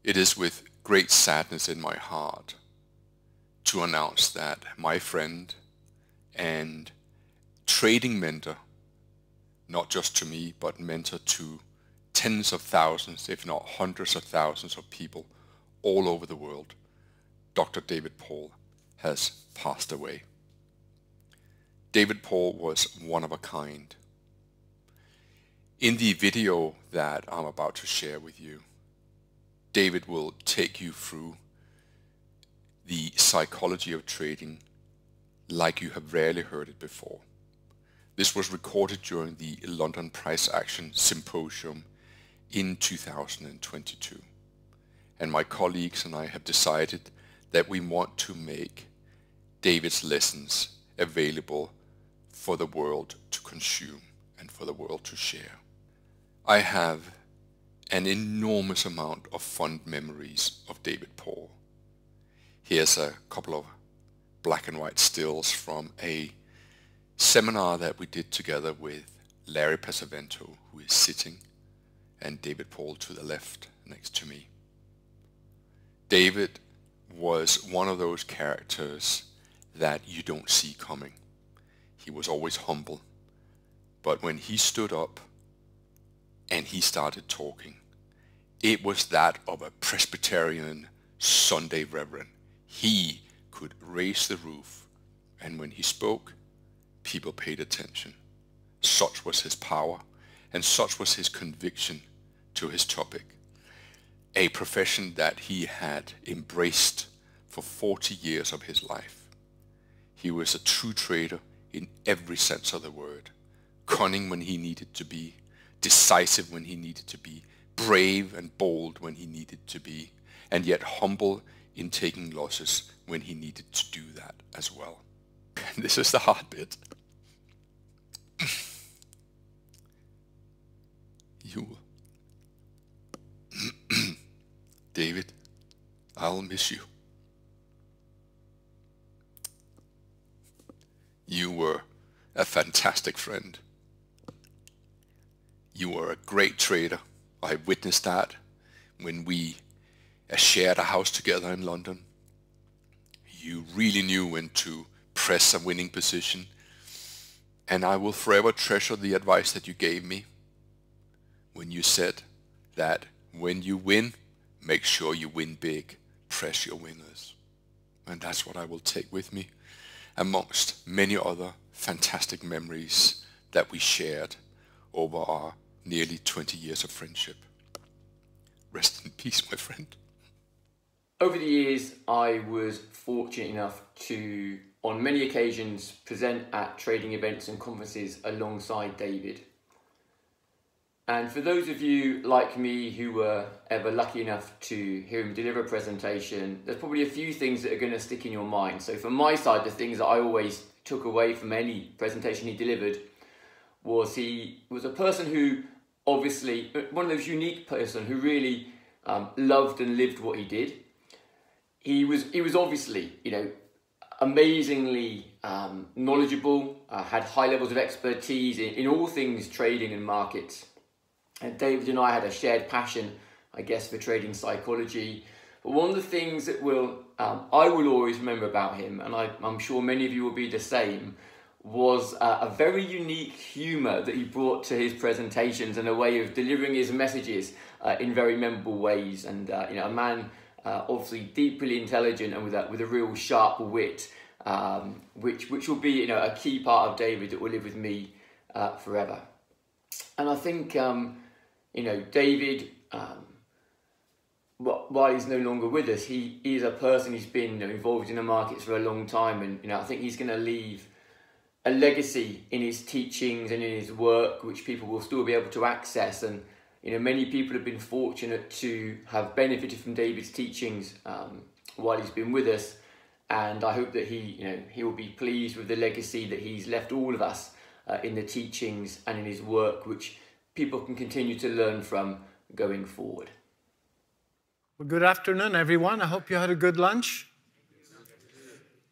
It is with great sadness in my heart to announce that my friend and trading mentor, not just to me, but mentor to tens of thousands, if not hundreds of thousands of people all over the world, Dr. David Paul, has passed away. David Paul was one of a kind. In the video that I'm about to share with you, David will take you through the psychology of trading like you have rarely heard it before. This was recorded during the London Price Action Symposium in 2022. And my colleagues and I have decided that we want to make David's lessons available for the world to consume and for the world to share. I have an enormous amount of fond memories of David Paul. Here's a couple of black and white stills from a seminar that we did together with Larry Pesavento, who is sitting, and David Paul to the left next to me. David was one of those characters that you don't see coming. He was always humble, but when he stood up and he started talking, it was that of a Presbyterian Sunday reverend. He could raise the roof, and when he spoke, people paid attention. Such was his power, and such was his conviction to his topic, a profession that he had embraced for 40 years of his life. He was a true trader in every sense of the word, cunning when he needed to be, decisive when he needed to be, brave and bold when he needed to be, and yet humble in taking losses when he needed to do that as well. And this is the hard bit. David, I'll miss you. You were a fantastic friend. You were a great trader. I witnessed that when we shared a house together in London. You really knew when to press a winning position, and I will forever treasure the advice that you gave me when you said that when you win, make sure you win big, press your winners. And that's what I will take with me, amongst many other fantastic memories that we shared over our nearly 20 years of friendship. Rest in peace, my friend. Over the years, I was fortunate enough to, on many occasions, present at trading events and conferences alongside David. And for those of you like me who were ever lucky enough to hear him deliver a presentation, there's probably a few things that are going to stick in your mind. So from my side, the things that I always took away from any presentation he delivered was he was a person who, obviously, one of those unique person who really loved and lived what he did. He was obviously, amazingly knowledgeable, had high levels of expertise in all things trading and markets. And David and I had a shared passion, I guess, for trading psychology. But one of the things that I will always remember about him, and I'm sure many of you will be the same, was a very unique humour that he brought to his presentations and a way of delivering his messages in very memorable ways. And a man obviously deeply intelligent and with a real sharp wit, which will be a key part of David that will live with me forever. And I think David, while he's no longer with us, he is a person who's been involved in the markets for a long time, and I think he's going to leave a legacy in his teachings and in his work which people will still be able to access. And many people have been fortunate to have benefited from David's teachings while he's been with us, and I hope that he will be pleased with the legacy that he's left all of us in the teachings and in his work, which people can continue to learn from going forward. Well, good afternoon, everyone. I hope you had a good lunch.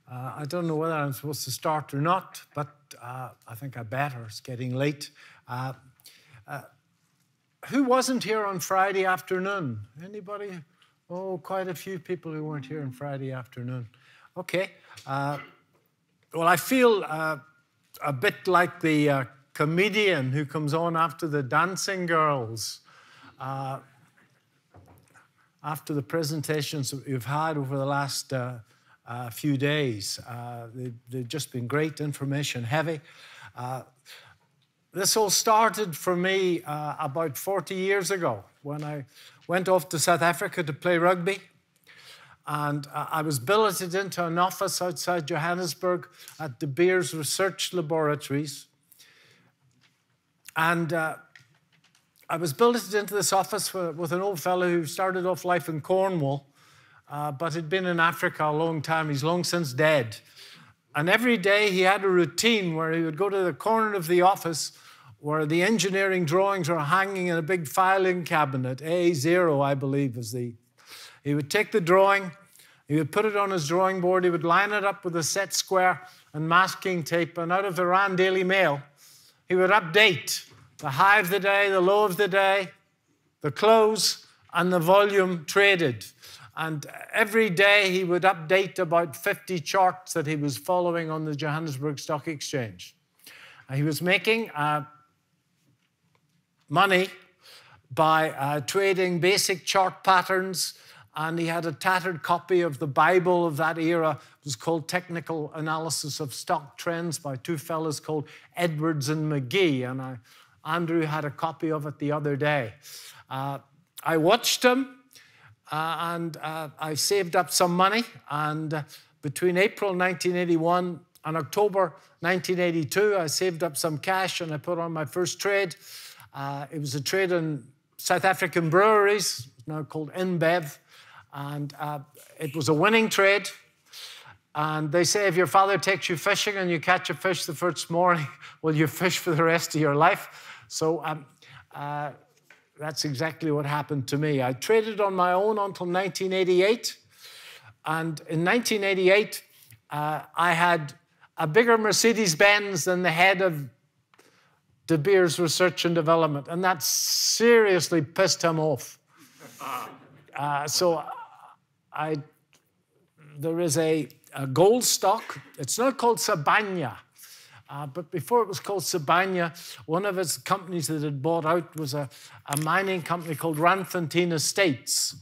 I don't know whether I'm supposed to start or not, but I think I better. It's getting late. Who wasn't here on Friday afternoon? Anybody Oh, quite a few people who weren't here on Friday afternoon. Okay. Well, I feel a bit like the comedian who comes on after the dancing girls. After the presentations that we've had over the last few days. They've just been great, information heavy. This all started for me about 40 years ago when I went off to South Africa to play rugby. And I was billeted into an office outside Johannesburg at De Beers Research Laboratories. And I was billeted into this office with an old fellow who started off life in Cornwall, but had been in Africa a long time. He's long since dead. And every day he had a routine where he would go to the corner of the office where the engineering drawings were hanging in a big filing cabinet, A0, I believe, is the... He would take the drawing, he would put it on his drawing board, he would line it up with a set square and masking tape, and out of the Rand Daily Mail, he would update the high of the day, the low of the day, the close, and the volume traded. And every day he would update about 50 charts that he was following on the Johannesburg Stock Exchange. He was making money by trading basic chart patterns, and he had a tattered copy of the Bible of that era. It was called Technical Analysis of Stock Trends by two fellows called Edwards and McGee, and Andrew had a copy of it the other day. I watched him, and I saved up some money, and between April 1981 and October 1982, I saved up some cash, and I put on my first trade. It was a trade in South African breweries, now called InBev, and it was a winning trade. And they say if your father takes you fishing and you catch a fish the first morning, well, you fish for the rest of your life. So that's exactly what happened to me. I traded on my own until 1988. And in 1988, I had a bigger Mercedes-Benz than the head of De Beers Research and Development. And that seriously pissed him off. So there is a gold stock. It's now called Sabanya. But before it was called Sabanya, one of its companies that it bought out was a mining company called Randfontein Estates.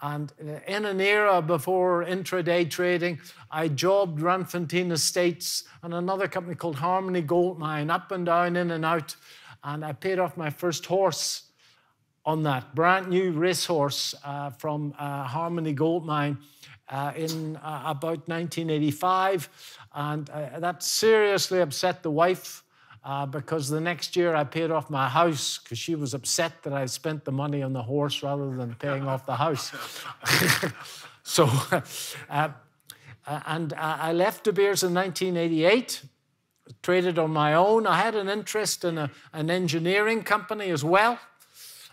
And in an era before intraday trading, I jobbed Randfontein Estates and another company called Harmony Gold Mine, up and down, in and out. And I paid off my first horse on that, brand new racehorse from Harmony Gold Mine in about 1985. And that seriously upset the wife because the next year I paid off my house because she was upset that I spent the money on the horse rather than paying off the house. So, I left De Beers in 1988, traded on my own. I had an interest in an engineering company as well.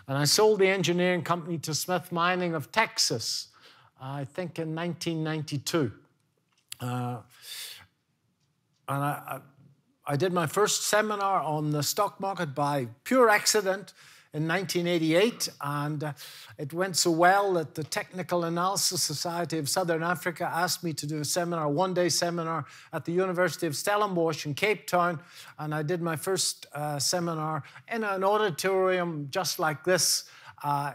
And I sold the engineering company to Smith Mining of Texas, I think in 1992. And I did my first seminar on the stock market by pure accident in 1988, and it went so well that the Technical Analysis Society of Southern Africa asked me to do a seminar, a one-day seminar at the University of Stellenbosch in Cape Town, and I did my first seminar in an auditorium just like this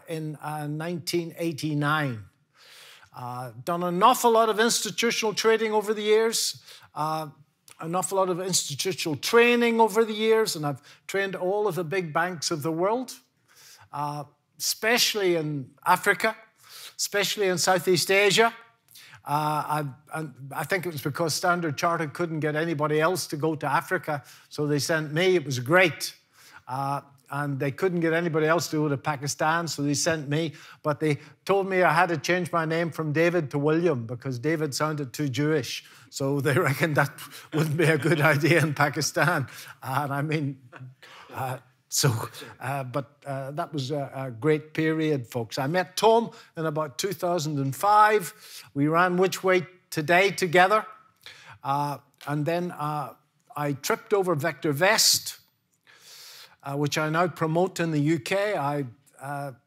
in 1989. Done an awful lot of institutional trading over the years, an awful lot of institutional training over the years, and I've trained all of the big banks of the world, especially in Africa, especially in Southeast Asia. I think it was because Standard Chartered couldn't get anybody else to go to Africa, so they sent me. It was great. And they couldn't get anybody else to go to Pakistan, so they sent me. But they told me I had to change my name from David to William because David sounded too Jewish. So they reckoned that wouldn't be a good idea in Pakistan. And I mean, that was a great period, folks. I met Tom in about 2005. We ran Which Way Today together. And then I tripped over Vector Vest, which I now promote in the UK. I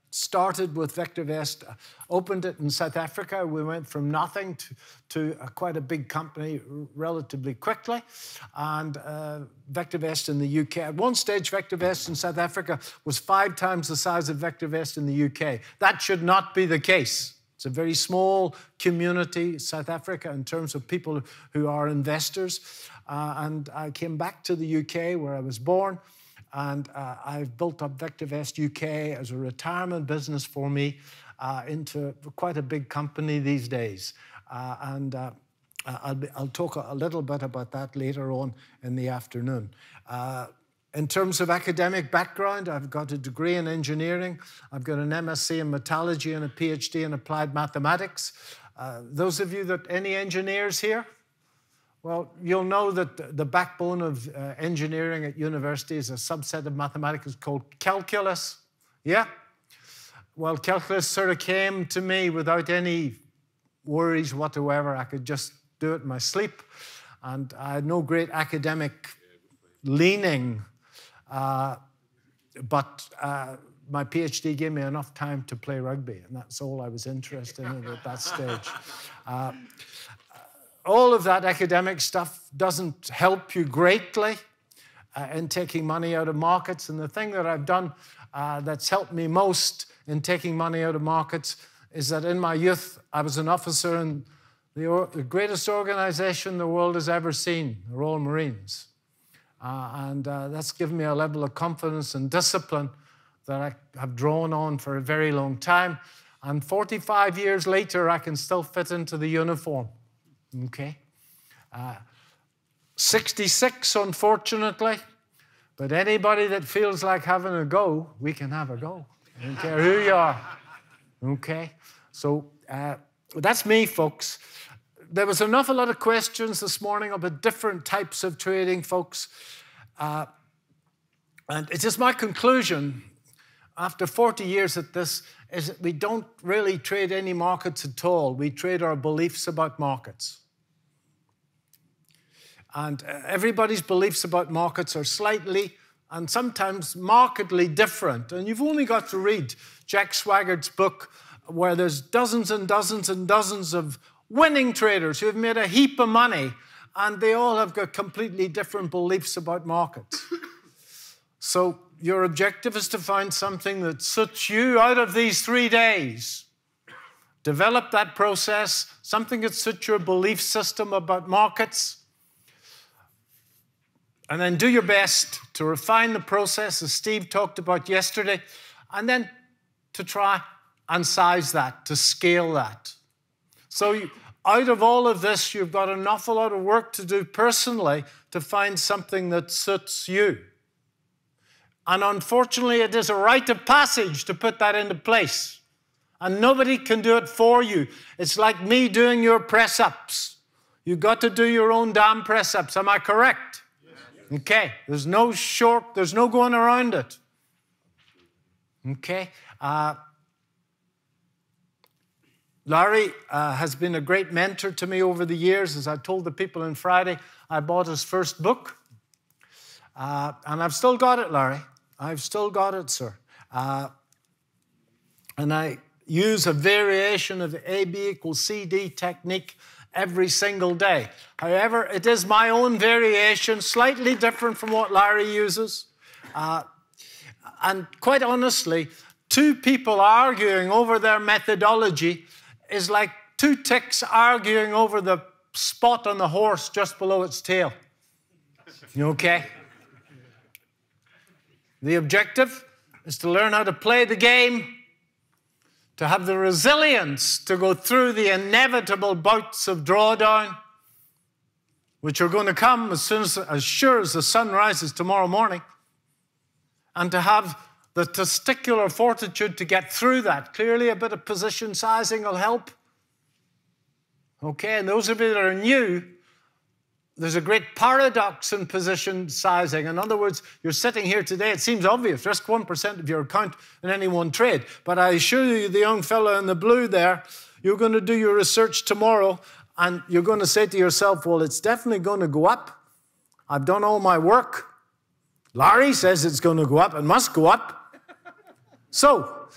started with VectorVest, opened it in South Africa. We went from nothing to quite a big company relatively quickly. And VectorVest in the UK. At one stage, VectorVest in South Africa was 5 times the size of VectorVest in the UK. That should not be the case. It's a very small community, South Africa, in terms of people who are investors. And I came back to the UK where I was born. And I've built up VectorVest UK as a retirement business for me into quite a big company these days. I'll talk a little bit about that later on in the afternoon. In terms of academic background, I've got a degree in engineering. I've got an MSc in metallurgy and a PhD in applied mathematics. Those of you that any engineers here? Well, you'll know that the backbone of engineering at university is a subset of mathematics called calculus. Yeah? Well, calculus sort of came to me without any worries whatsoever. I could just do it in my sleep. And I had no great academic leaning. But my PhD gave me enough time to play rugby. And that's all I was interested in at that stage. All of that academic stuff doesn't help you greatly in taking money out of markets. And the thing that I've done that's helped me most in taking money out of markets is that in my youth, I was an officer in the greatest organization the world has ever seen, the Royal Marines. And that's given me a level of confidence and discipline that I have drawn on for a very long time. And 45 years later, I can still fit into the uniform. Okay, 66, unfortunately, but anybody that feels like having a go, we can have a go. I don't care who you are. Okay, so that's me, folks. There was an awful lot of questions this morning about different types of trading, folks. And it is my conclusion, after 40 years at this, is that we don't really trade any markets at all. We trade our beliefs about markets. And everybody's beliefs about markets are slightly and sometimes markedly different. And you've only got to read Jack Swiggert's book where there's dozens and dozens and dozens of winning traders who have made a heap of money, and they all have got completely different beliefs about markets. So your objective is to find something that suits you out of these 3 days. Develop that process, something that suits your belief system about markets, and then do your best to refine the process, as Steve talked about yesterday, and then to try and size that, to scale that. So out of all of this, you've got an awful lot of work to do personally to find something that suits you. And unfortunately, it is a rite of passage to put that into place. And nobody can do it for you. It's like me doing your press-ups. You've got to do your own damn press-ups. Am I correct? Yes. Okay. There's no going around it. Okay. Larry has been a great mentor to me over the years. As I told the people on Friday, I bought his first book. And I've still got it, Larry. I've still got it, sir. And I use a variation of the AB equals CD technique every single day. However, it is my own variation, slightly different from what Larry uses. And quite honestly, 2 people arguing over their methodology is like 2 ticks arguing over the spot on the horse just below its tail. You okay? The objective is to learn how to play the game, to have the resilience to go through the inevitable bouts of drawdown, which are going to come as sure as the sun rises tomorrow morning, and to have the testicular fortitude to get through that. Clearly, a bit of position sizing will help. Okay, and those of you that are new, there's a great paradox in position sizing. In other words, you're sitting here today, it seems obvious, risk 1% of your account in any one trade. But I assure you, the young fellow in the blue there, you're going to do your research tomorrow, and you're going to say to yourself, well, it's definitely going to go up. I've done all my work. Larry says it's going to go up. It must go up. So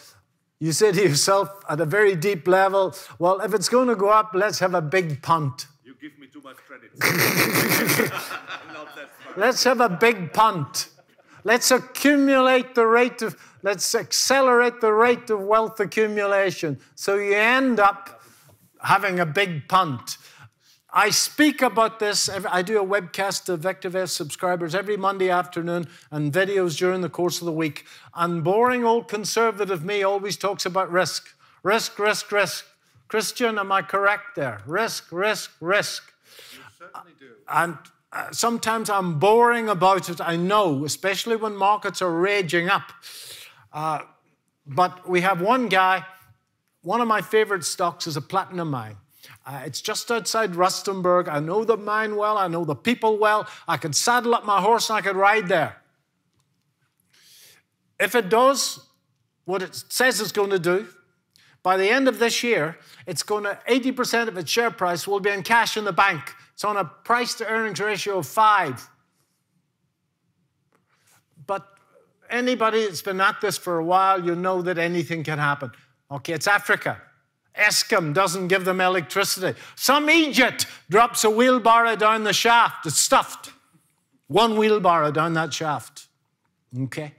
You say to yourself at a very deep level, well, if it's going to go up, let's have a big punt. You give me too much credit. Let's have a big punt. Let's accelerate the rate of wealth accumulation. So you end up having a big punt. I speak about this. I do a webcast to VectorVest subscribers every Monday afternoon and videos during the course of the week. And boring old conservative me always talks about risk. Risk, risk, risk. Christian, am I correct there? Risk, risk, risk. You certainly do. And sometimes I'm boring about it, I know, especially when markets are raging up. But we have one guy, one of my favorite stocks is a platinum mine. It's just outside Rustenburg. I know the mine well. I know the people well. I could saddle up my horse and I could ride there. If it does what it says it's going to do, by the end of this year, it's going to 80% of its share price will be in cash in the bank. It's on a price-to-earnings ratio of 5. But anybody that's been at this for a while, you know that anything can happen. Okay, it's Africa. Eskom doesn't give them electricity. Some Egypt drops a wheelbarrow down the shaft. It's stuffed. One wheelbarrow down that shaft. Okay?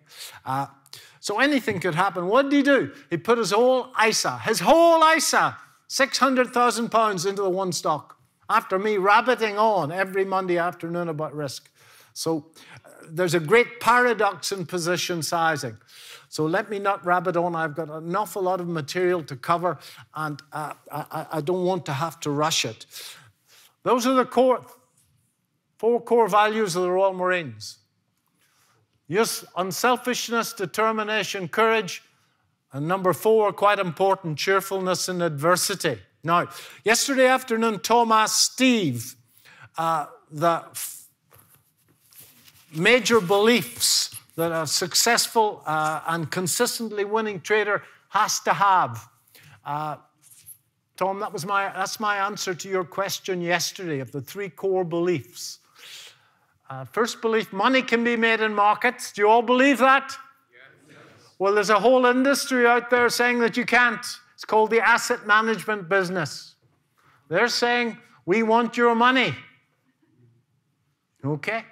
So anything could happen. What did he do? He put his whole ISA, £600,000 into the one stock, after me rabbiting on every Monday afternoon about risk. So there's a great paradox in position sizing. So let me not rabbit on. I've got an awful lot of material to cover, and I don't want to have to rush it. Those are the 4 core values of the Royal Marines. Yes, unselfishness, determination, courage, and number 4, quite important, cheerfulness in adversity. Now, yesterday afternoon, Tom asked Steve the major beliefs that a successful and consistently winning trader has to have. Tom, that's my answer to your question yesterday of the 3 core beliefs. First belief, money can be made in markets. Do you all believe that? Yes. Well, there's a whole industry out there saying that you can't. It's called the asset management business. They're saying, we want your money. Okay?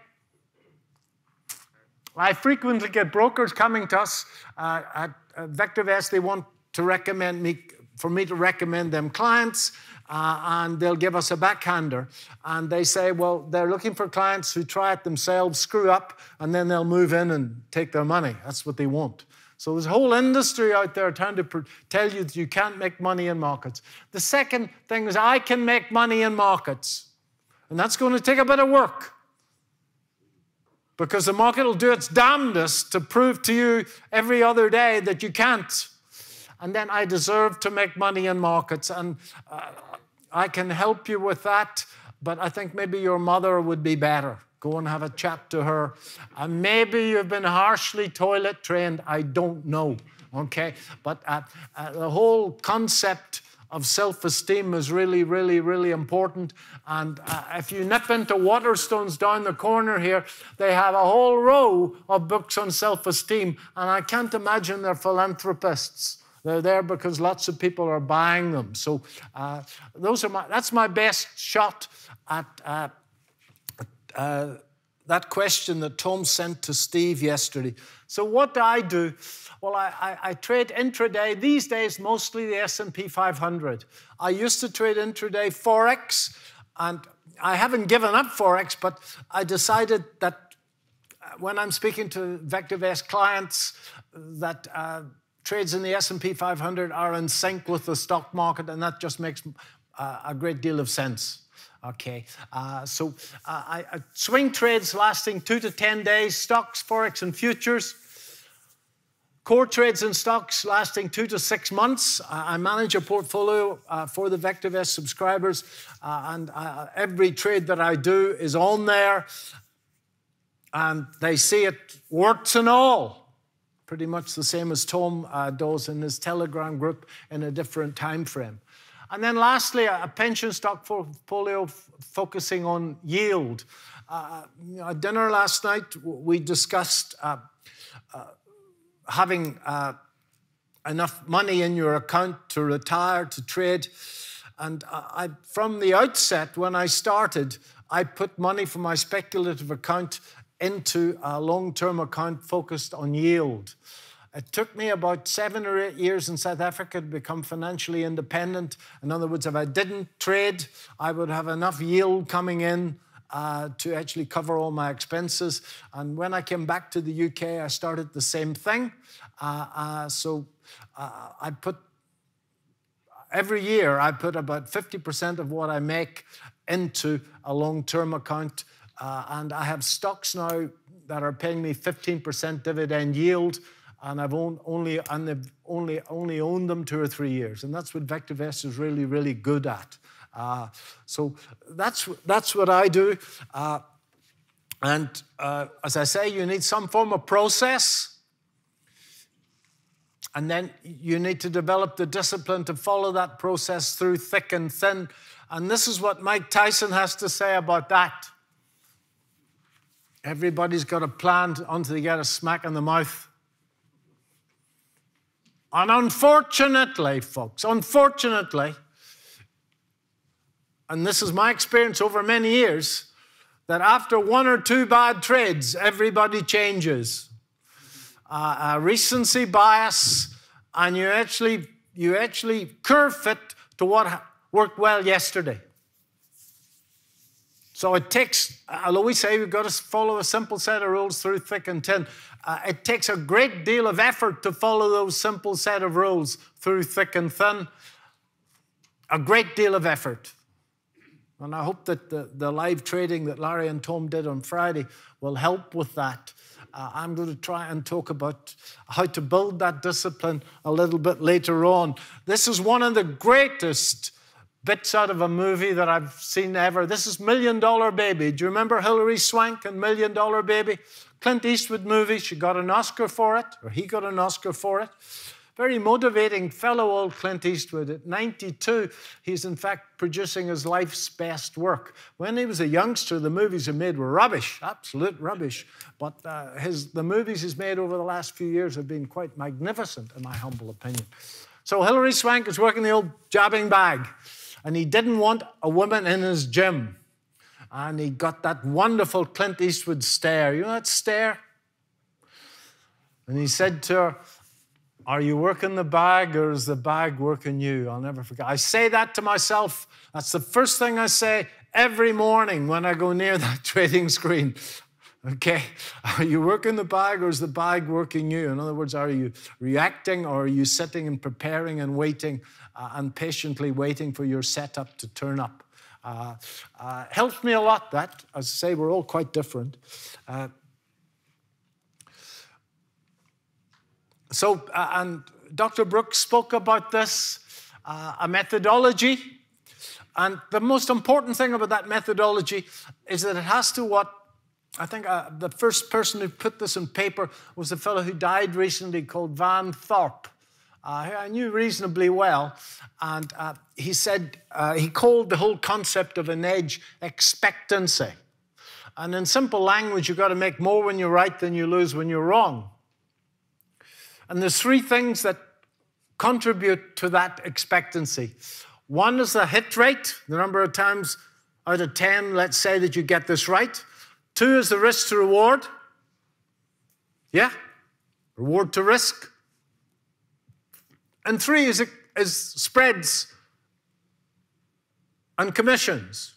I frequently get brokers coming to us at VectorVest. They want to recommend me, for me to recommend them clients, and they'll give us a backhander. And they say, well, they're looking for clients who try it themselves, screw up, and then they'll move in and take their money. That's what they want. So there's a whole industry out there trying to tell you that you can't make money in markets. The second thing is I can make money in markets. And that's going to take a bit of work, because the market will do its damnedest to prove to you every other day that you can't. And then I deserve to make money in markets. And I can help you with that, but I think maybe your mother would be better. Go and have a chat to her. And maybe you've been harshly toilet trained. I don't know, okay? But the whole concept of self-esteem is really, really, really important. And if you nip into Waterstones down the corner here, they have a whole row of books on self-esteem. And I can't imagine they're philanthropists. They're there because lots of people are buying them. So that's my best shot at that question that Tom sent to Steve yesterday. So what do I do? Well, I trade intraday. These days, mostly the S&P 500. I used to trade intraday Forex, and I haven't given up Forex, but I decided that when I'm speaking to VectorVest clients that trades in the S&P 500 are in sync with the stock market, and that just makes a great deal of sense. Okay, so I swing trades lasting 2 to 10 days, stocks, Forex, and futures. Core trades in stocks lasting 2 to 6 months. I manage a portfolio for the VectorVest subscribers, and every trade that I do is on there, and they see it, warts and all. Pretty much the same as Tom does in his Telegram group in a different time frame. And then lastly, a pension stock portfolio focusing on yield. At dinner last night, we discussed having enough money in your account to retire, to trade. And from the outset, when I started, I put money from my speculative account into a long-term account focused on yield. It took me about 7 or 8 years in South Africa to become financially independent. In other words, if I didn't trade, I would have enough yield coming in to actually cover all my expenses. And when I came back to the UK, I started the same thing. So I put, every year, I put about 50% of what I make into a long-term account. And I have stocks now that are paying me 15% dividend yield. And I've only owned them 2 or 3 years. And that's what VectorVest is really, really good at. So that's what I do. As I say, you need some form of process. And then you need to develop the discipline to follow that process through thick and thin. And this is what Mike Tyson has to say about that. Everybody's got a plan until they get a smack in the mouth. And unfortunately, folks, unfortunately, and this is my experience over many years, that after 1 or 2 bad trades, everybody changes. Recency bias, and you actually curve fit to what worked well yesterday. So it takes, I'll always say, we've got to follow a simple set of rules through thick and thin. It takes a great deal of effort to follow those simple set of rules through thick and thin. A great deal of effort. And I hope that the live trading that Larry and Tom did on Friday will help with that. I'm going to try and talk about how to build that discipline a little bit later on. This is one of the greatest bits out of a movie that I've seen ever. This is $1 Million Baby. Do you remember Hilary Swank and $1 Million Baby? Clint Eastwood movie. She got an Oscar for it, or he got an Oscar for it. Very motivating fellow, old Clint Eastwood. At 92, he's in fact producing his life's best work. When he was a youngster, the movies he made were rubbish, absolute rubbish. But the movies he's made over the last few years have been quite magnificent, in my humble opinion. So Hilary Swank is working the old jobbing bag, and he didn't want a woman in his gym. And he got that wonderful Clint Eastwood stare. You know that stare? And he said to her, "Are you working the bag or is the bag working you?" I'll never forget. I say that to myself. That's the first thing I say every morning when I go near that trading screen. Okay? Are you working the bag or is the bag working you? In other words, are you reacting or are you sitting and preparing and waiting and patiently waiting for your setup to turn up? Helps me a lot, that. As I say, we're all quite different. And Dr. Brooks spoke about this, a methodology. And the most important thing about that methodology is that it has to I think the first person who put this in paper was a fellow who died recently called Van Thorpe, who I knew reasonably well. And he said, he called the whole concept of an edge expectancy. And in simple language, you've got to make more when you're right than you lose when you're wrong. And there's 3 things that contribute to that expectancy. One is the hit rate, the number of times out of 10, let's say, that you get this right. 2 is the risk to reward. Yeah, reward to risk. And 3 is spreads and commissions.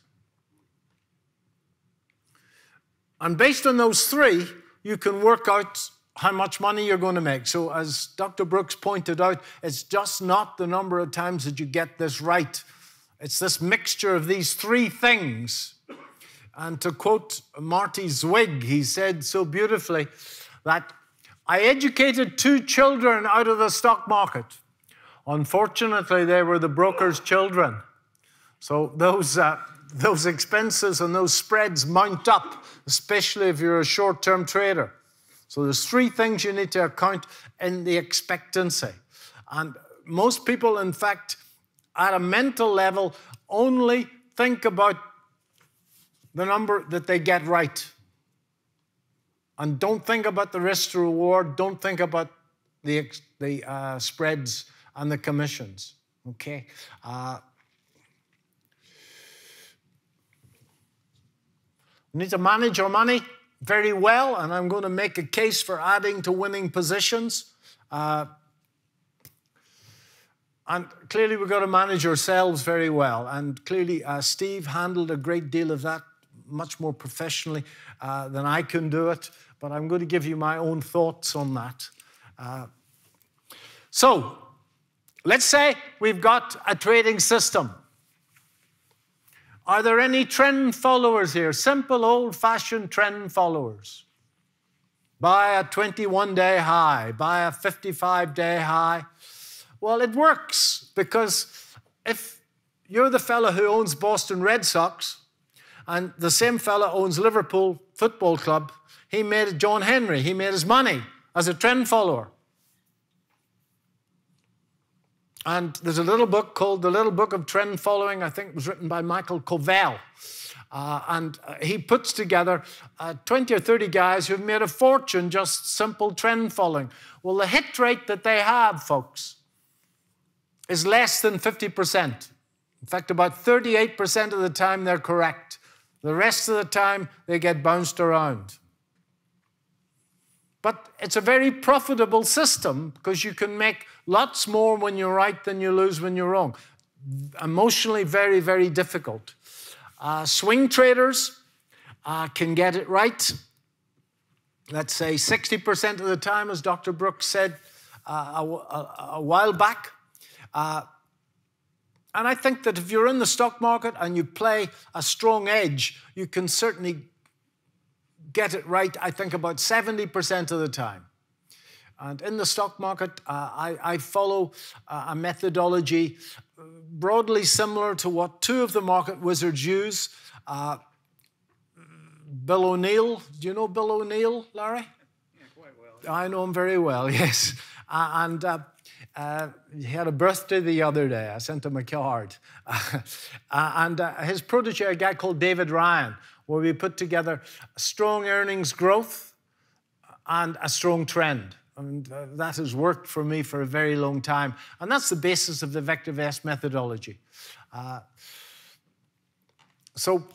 And based on those 3, you can work out how much money you're going to make. So as Dr. Brooks pointed out, it's just not the number of times that you get this right. It's this mixture of these 3 things. And to quote Marty Zwig, he said so beautifully that I educated 2 children out of the stock market. Unfortunately, they were the broker's children. So those expenses and those spreads mount up, especially if you're a short-term trader. So there's 3 things you need to account in the expectancy. And most people, in fact, at a mental level, only think about the number that they get right. And don't think about the risk to reward, don't think about the spreads and the commissions, okay? We need to manage our money very well, and I'm going to make a case for adding to winning positions. And clearly we've got to manage ourselves very well. And clearly Steve handled a great deal of that much more professionally than I can do it. But I'm going to give you my own thoughts on that. So let's say we've got a trading system. Are there any trend followers here? Simple, old-fashioned trend followers. Buy a 21-day high, buy a 55-day high. Well, it works, because if you're the fellow who owns Boston Red Sox and the same fellow owns Liverpool Football Club, he made John Henry, he made his money as a trend follower. And there's a little book called The Little Book of Trend Following. I think it was written by Michael Covell. And he puts together 20 or 30 guys who've made a fortune just simple trend following. Well, the hit rate that they have, folks, is less than 50%. In fact, about 38% of the time they're correct. The rest of the time they get bounced around. But it's a very profitable system, because you can make lots more when you're right than you lose when you're wrong. Emotionally very, very difficult. Swing traders can get it right, let's say 60% of the time, as Dr. Brooks said a while back. And I think that if you're in the stock market and you play a strong edge, you can certainly get it right, I think, about 70% of the time. And in the stock market, I follow a methodology broadly similar to what two of the market wizards use. Bill O'Neill, do you know Bill O'Neill, Larry? Yeah, quite well. I know him very well, yes. He had a birthday the other day. I sent him a card. His protege, a guy called David Ryan, where we put together strong earnings growth and a strong trend. And that has worked for me for a very long time. And that's the basis of the Vector Vest methodology. So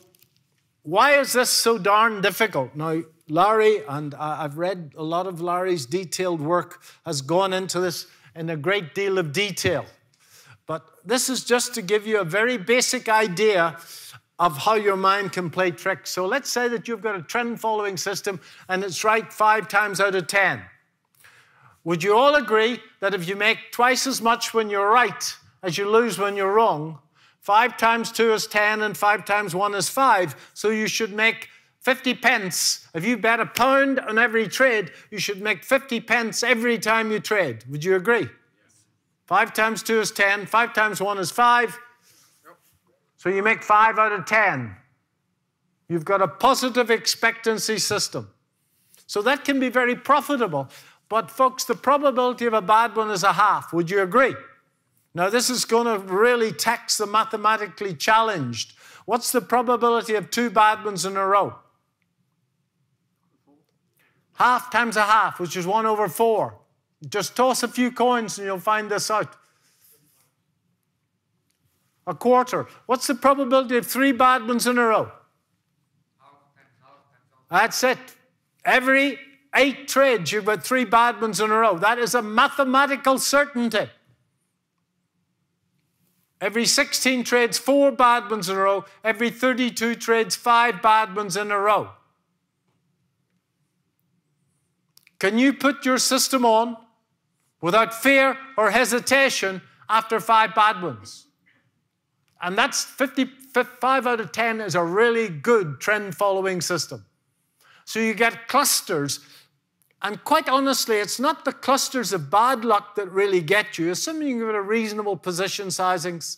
why is this so darn difficult? Now, Larry, and I've read a lot of Larry's detailed work, has gone into this in a great deal of detail. But this is just to give you a very basic idea of how your mind can play tricks. So let's say that you've got a trend following system and it's right 5 times out of 10. Would you all agree that if you make twice as much when you're right as you lose when you're wrong, 5 times 2 is 10 and 5 times 1 is 5, so you should make 50 pence. If you bet £1 on every trade, you should make 50 pence every time you trade. Would you agree? Yes. 5 times 2 is 10, 5 times 1 is 5. Yep. So you make 5 out of 10. You've got a positive expectancy system. So that can be very profitable. But folks, the probability of a bad one is a half. Would you agree? Now this is going to really tax the mathematically challenged. What's the probability of 2 bad ones in a row? Half times a half, which is 1 over 4. Just toss a few coins and you'll find this out. A quarter. What's the probability of 3 bad ones in a row? That's it. Every 8 trades, you've got 3 bad ones in a row. That is a mathematical certainty. Every 16 trades, 4 bad ones in a row. Every 32 trades, 5 bad ones in a row. Can you put your system on without fear or hesitation after 5 bad ones? And that's 5 out of 10 is a really good trend following system. So you get clusters. And quite honestly, it's not the clusters of bad luck that really get you, assuming you've got a reasonable position sizings.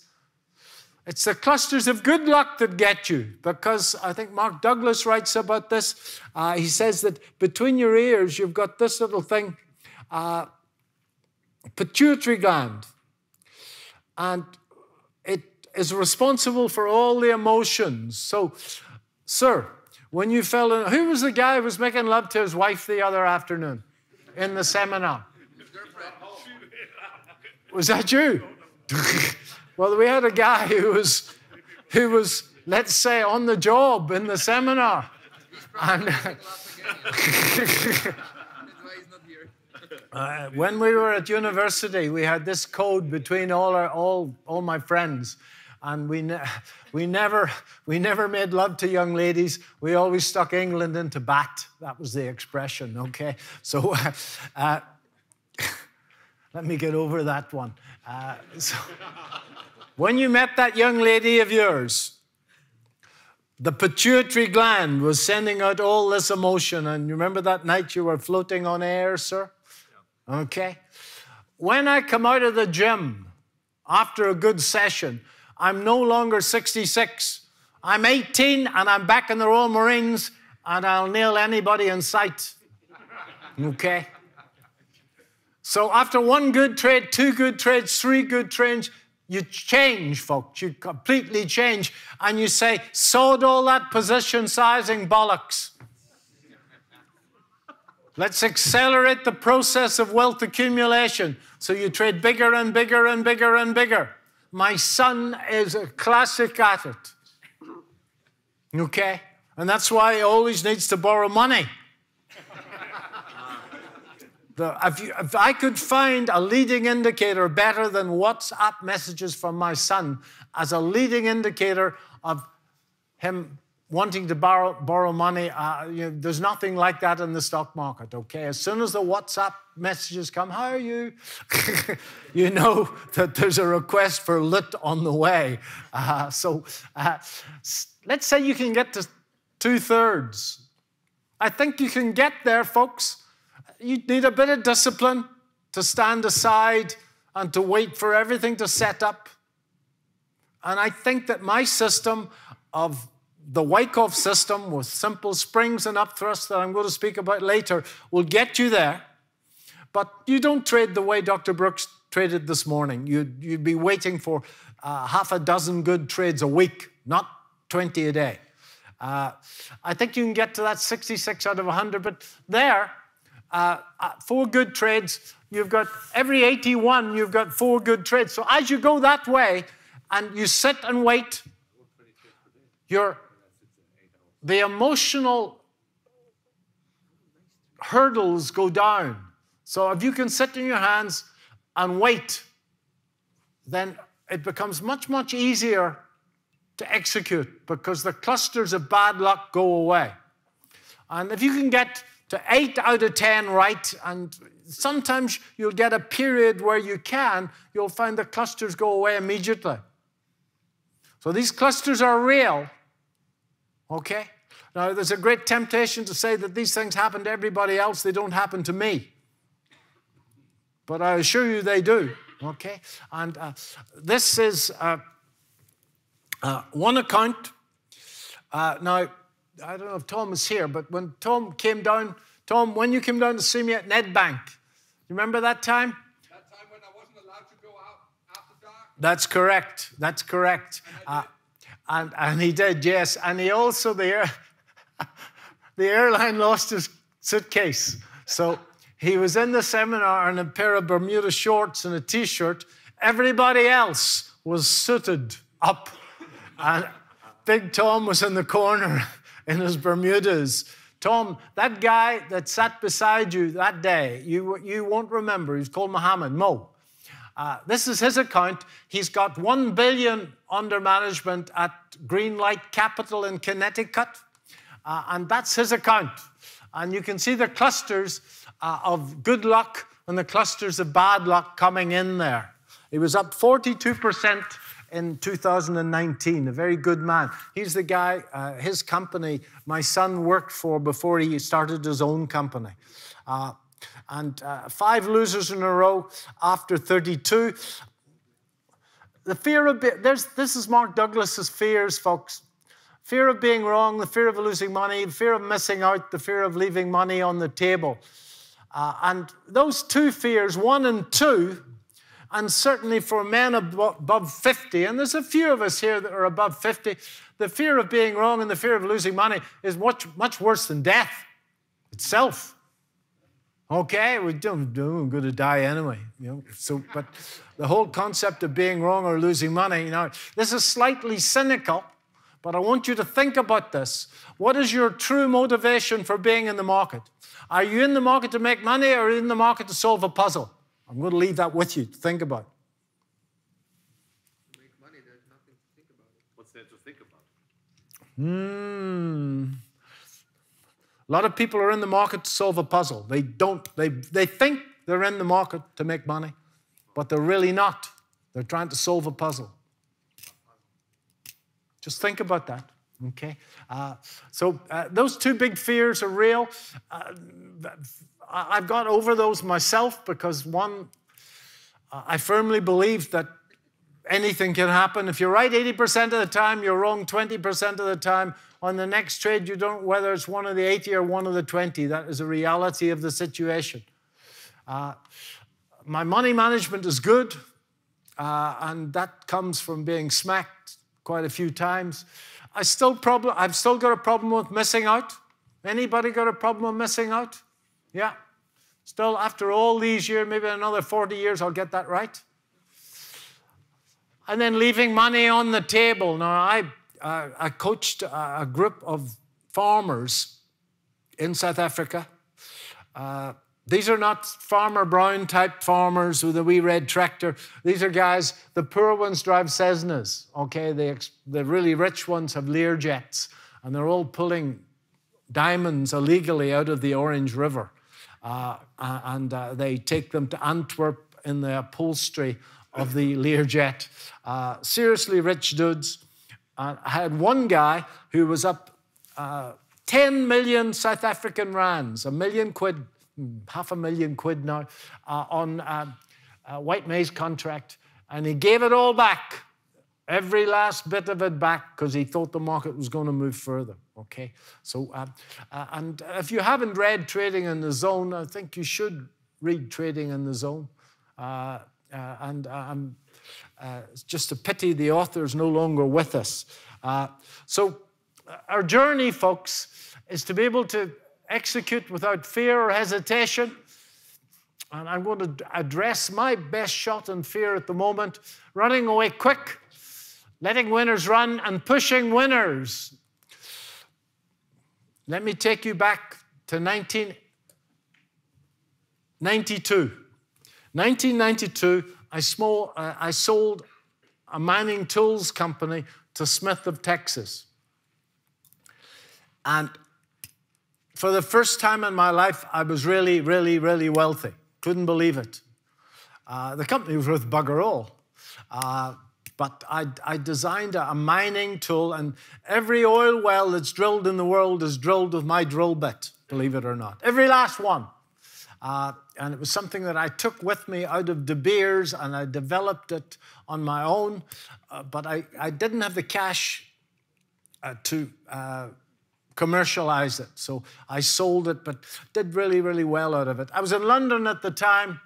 It's the clusters of good luck that get you, because I think Mark Douglas writes about this. He says that between your ears, you've got this little thing, pituitary gland. And it is responsible for all the emotions. So, sir, when you fell in, who was the guy who was making love to his wife the other afternoon in the seminar? Was that you? Well, we had a guy who was, let's say, on the job in the seminar. And when we were at university, we had this code between all my friends. And we never made love to young ladies. We always stuck England into bat. That was the expression, okay? So let me get over that one. So when you met that young lady of yours, the pituitary gland was sending out all this emotion. And you remember that night you were floating on air, sir? Yeah. Okay. When I come out of the gym after a good session, I'm no longer 66. I'm 18 and I'm back in the Royal Marines and I'll nail anybody in sight. Okay? So after one good trade, two good trades, three good trades, you change, folks. You completely change. And you say, sod all that position sizing bollocks. Let's accelerate the process of wealth accumulation. So you trade bigger and bigger and bigger and bigger. My son is a classic at it. Okay? And that's why he always needs to borrow money. If I could find a leading indicator better than WhatsApp messages from my son as a leading indicator of him wanting to borrow money, there's nothing like that in the stock market, okay? As soon as the WhatsApp messages come, how are you? You know that there's a request for loot on the way. Let's say you can get to 2/3. I think you can get there, folks. You need a bit of discipline to stand aside and to wait for everything to set up. And I think that my system of the Wyckoff system with simple springs and upthrusts that I'm going to speak about later will get you there. But you don't trade the way Dr. Brooks traded this morning. You'd be waiting for half a dozen good trades a week, not 20 a day. I think you can get to that 66 out of 100, but there, 4 good trades, you've got every 81, you've got 4 good trades. So as you go that way and you sit and wait, the emotional hurdles go down. So if you can sit in your hands and wait, then it becomes much, much easier to execute because the clusters of bad luck go away. And if you can get to 8 out of 10 right, and sometimes you'll get a period where you'll find the clusters go away immediately. So these clusters are real, okay? Now, there's a great temptation to say that these things happen to everybody else, they don't happen to me. But I assure you they do, okay? And this is one account. Now, I don't know if Tom is here, but when Tom came down, Tom, when you came down to see me at Nedbank, you remember that time? That time when I wasn't allowed to go out after dark? That's correct. That's correct. And he did, yes. And he also, the airline lost his suitcase. So he was in the seminar in a pair of Bermuda shorts and a T-shirt. Everybody else was suited up. And Big Tom was in the corner in his Bermudas. Tom, that guy that sat beside you that day, you won't remember. He's called Mohammed, Mo. This is his account. He's got $1 billion under management at Greenlight Capital in Connecticut. And that's his account. And you can see the clusters of good luck and the clusters of bad luck coming in there. He was up 42% in 2019, a very good man. He's the guy, his company, my son worked for before he started his own company. And 5 losers in a row after 32. The fear of, this is Mark Douglas's fears, folks. Fear of being wrong, the fear of losing money, the fear of missing out, the fear of leaving money on the table. And those 2 fears, 1 and 2, and certainly for men above 50, and there's a few of us here that are above 50, the fear of being wrong and the fear of losing money is much, much worse than death itself. Okay, we're going to die anyway. So, but the whole concept of being wrong or losing money, this is slightly cynical, but I want you to think about this. What is your true motivation for being in the market? Are you in the market to make money, or are you in the market to solve a puzzle? I'm going to leave that with you to think about. To make money, there's nothing to think about it. What's there to think about? A lot of people are in the market to solve a puzzle. They think they're in the market to make money, but they're really not. They're trying to solve a puzzle. Just think about that, okay? So those two big fears are real. I've got over those myself because, one, I firmly believe that anything can happen. If you're right 80% of the time, you're wrong 20% of the time. On the next trade, you don't, whether it's one of the 80 or one of the 20. That is a reality of the situation. My money management is good, and that comes from being smacked quite a few times. I've still got a problem with missing out. Anybody got a problem with missing out? Yeah. Still, after all these years, maybe another 40 years, I'll get that right. And then leaving money on the table. Now, I coached a group of farmers in South Africa. These are not Farmer Brown type farmers with a wee red tractor. These are guys, the poor ones drive Cessnas, okay? The really rich ones have Learjets, and they're all pulling diamonds illegally out of the Orange River. And they take them to Antwerp in the upholstery of the Learjet. Seriously rich dudes. I had one guy who was up 10 million South African rands, £1 million, £500,000 now, on a white maize contract. And he gave it all back, every last bit of it back, because he thought the market was going to move further, okay? So, and if you haven't read Trading in the Zone, I think you should read Trading in the Zone. It's just a pity the author is no longer with us. So our journey, folks, is to be able to execute without fear or hesitation. And I'm going to address my best shot and fear at the moment: running away quick, letting winners run, and pushing winners. Let me take you back to 1992. 1992, I sold a mining tools company to Smith of Texas. And for the first time in my life, I was really, really, really wealthy. Couldn't believe it. The company was worth bugger all. But I designed a mining tool, and every oil well that's drilled in the world is drilled with my drill bit, believe it or not. Every last one. And it was something that I took with me out of De Beers, and I developed it on my own. But I didn't have the cash to commercialize it. So I sold it, but did really, really well out of it. I was in London at the time,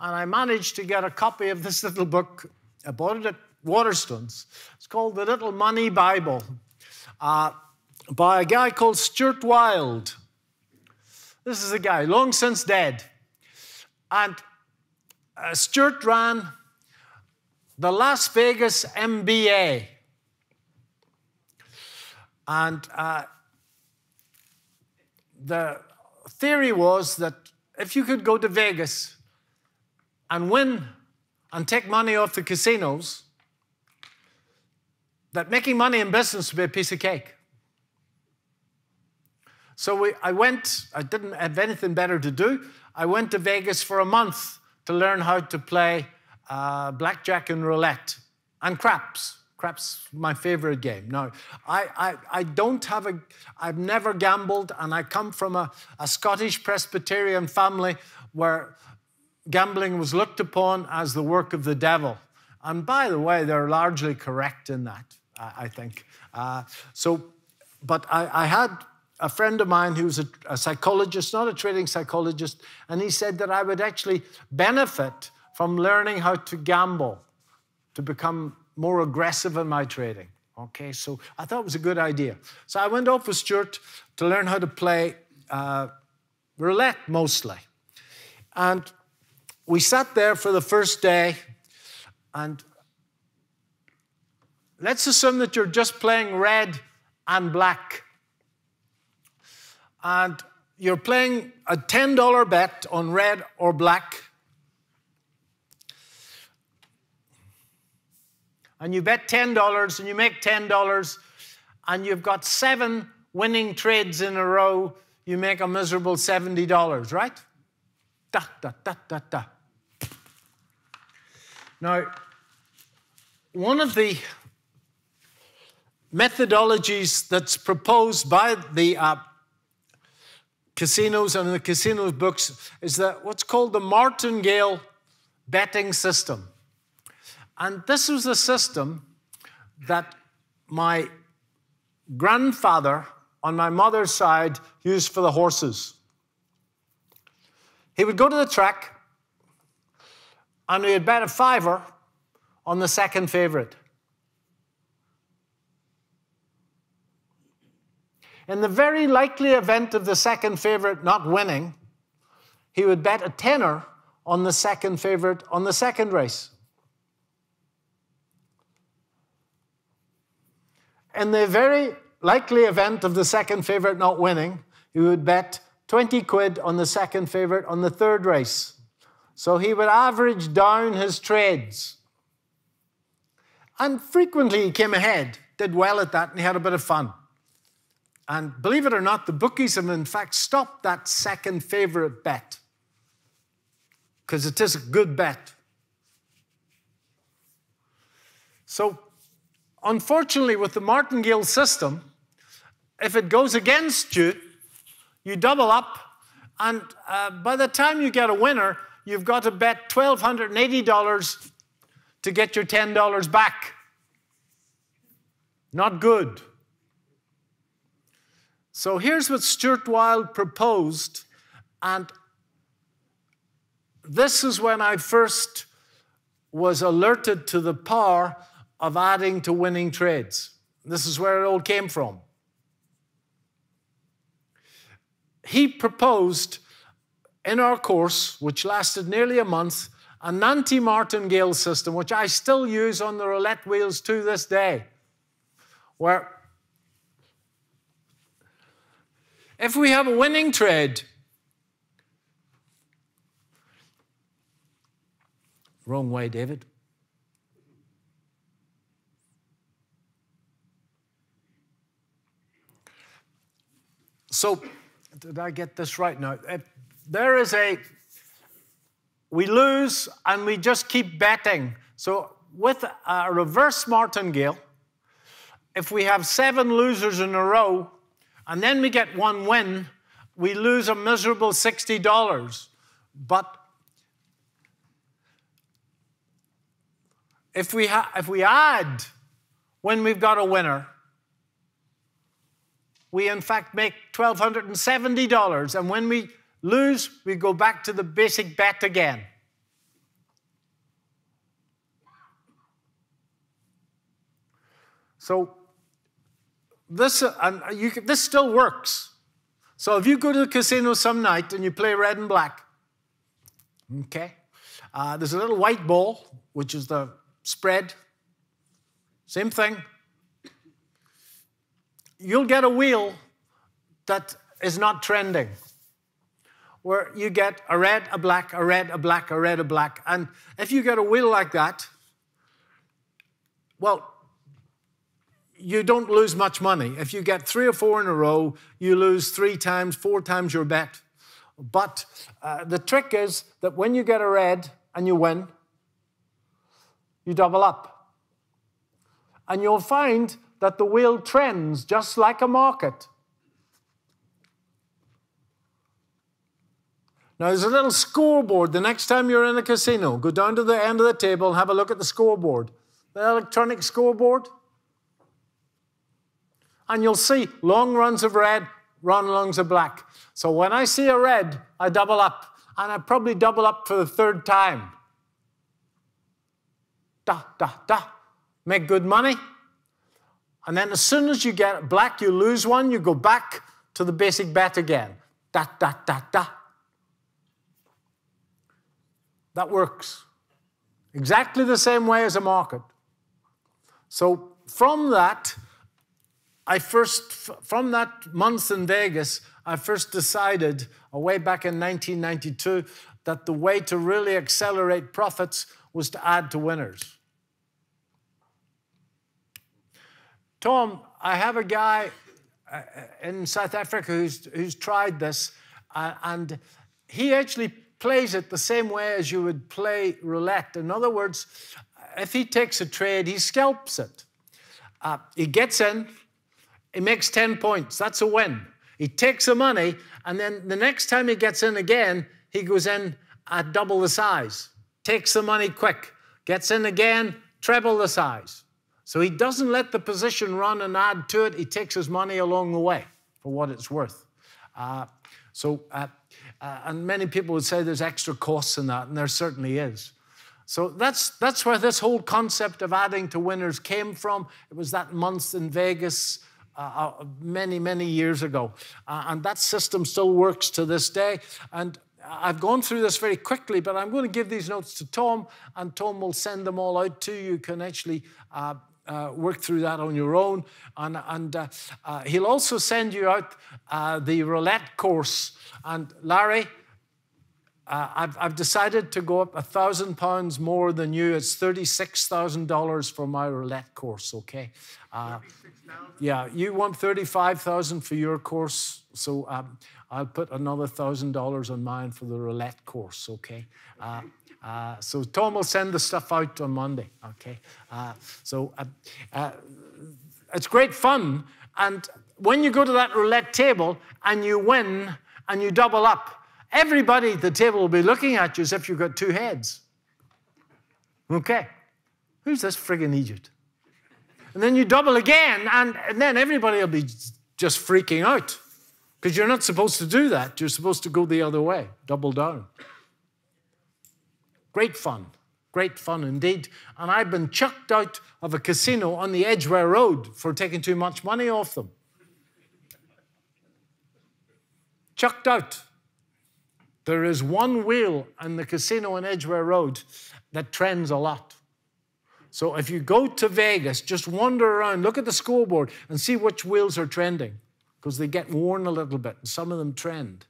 and I managed to get a copy of this little book. I bought it at Waterstones. It's called The Little Money Bible, by a guy called Stuart Wilde. This is a guy long since dead. And Stuart ran the Las Vegas MBA. And the theory was that if you could go to Vegas and win and take money off the casinos, that making money in business would be a piece of cake. So I didn't have anything better to do. I went to Vegas for a month to learn how to play blackjack and roulette and craps. Craps, my favorite game. Now, I've never gambled, and I come from a Scottish Presbyterian family where gambling was looked upon as the work of the devil. And by the way, they're largely correct in that, I think. But I had a friend of mine who was a psychologist, not a trading psychologist, and he said that I would actually benefit from learning how to gamble to become more aggressive in my trading. Okay, so I thought it was a good idea. So I went off with Stuart to learn how to play roulette mostly. And we sat there for the first day, and let's assume that you're just playing red and black. And you're playing a $10 bet on red or black. And you bet $10 and you make $10, and you've got 7 winning trades in a row, you make a miserable $70, right? Da, da, da, da, da. Now, one of the methodologies that's proposed by the casinos and the casino books is that what's called the martingale betting system. And this was a system that my grandfather on my mother's side used for the horses. He would go to the track and he would bet a $5 on the second favorite. In the very likely event of the second favorite not winning, he would bet a $10 on the second favorite on the second race. In the very likely event of the second favorite not winning, he would bet 20 quid on the second favorite on the third race. So he would average down his trades. And frequently he came ahead, did well at that, and he had a bit of fun. And believe it or not, the bookies have in fact stopped that second favorite bet, because it is a good bet. So unfortunately, with the martingale system, if it goes against you, you double up, and by the time you get a winner, you've got to bet $1,280 to get your $10 back. Not good. So here's what Stuart Wilde proposed, and this is when I first was alerted to the power of adding to winning trades. This is where it all came from. He proposed in our course, which lasted nearly a month, a Nanty-martingale system, which I still use on the roulette wheels to this day, where if we have a winning trade, wrong way, David. So, did I get this right now? There is we lose and we just keep betting. So with a reverse martingale, if we have 7 losers in a row and then we get 1 win, we lose a miserable $60. But if we add when we've got a winner, we in fact make $1,270. And when we lose, we go back to the basic bet again. So this still works. So if you go to the casino some night and you play red and black, okay, there's a little white ball, which is the spread. Same thing. You'll get a wheel that is not trending, where you get a red, a black, a red, a black, a red, a black. And if you get a wheel like that, well, you don't lose much money. If you get 3 or 4 in a row, you lose 3 times, 4 times your bet. But the trick is that when you get a red and you win, you double up. And you'll find that the wheel trends just like a market. Now, there's a little scoreboard. The next time you're in a casino, go down to the end of the table and have a look at the scoreboard. The electronic scoreboard. And you'll see long runs of red, long runs of black. So when I see a red, I double up. And I probably double up for the 3rd time. Da, da, da. Make good money. And then as soon as you get black, you lose 1, you go back to the basic bet again. Da, da, da, da. That works. Exactly the same way as a market. So from that, from that month in Vegas, I first decided, way back in 1992, that the way to really accelerate profits was to add to winners. Tom, I have a guy in South Africa who's tried this, and he actually plays it the same way as you would play roulette. In other words, if he takes a trade, he scalps it. He gets in, he makes 10 points. That's a win. He takes the money, and then the next time he gets in again, he goes in at double the size. Takes the money quick. Gets in again, treble the size. So he doesn't let the position run and add to it. He takes his money along the way for what it's worth. And many people would say there's extra costs in that, and there certainly is. So that's where this whole concept of adding to winners came from. It was that month in Vegas many, many years ago. And that system still works to this day. And I've gone through this very quickly, but I'm going to give these notes to Tom, and Tom will send them all out to you. You can actually work through that on your own. And he'll also send you out the roulette course. And Larry, I've decided to go up £1,000 more than you. It's $36,000 for my roulette course, okay? Yeah, you want $35,000 for your course, so I'll put another $1,000 on mine for the roulette course, okay? So Tom will send the stuff out on Monday, okay? It's great fun, and when you go to that roulette table and you win and you double up, everybody at the table will be looking at you as if you've got two heads. Okay, who's this friggin' idiot? And then you double again, and then everybody will be just freaking out, because you're not supposed to do that. You're supposed to go the other way, double down. Great fun indeed. And I've been chucked out of a casino on the Edgware Road for taking too much money off them. Chucked out. There is one wheel in the casino on Edgware Road that trends a lot. So if you go to Vegas, just wander around, look at the scoreboard and see which wheels are trending, because they get worn a little bit, and some of them trend.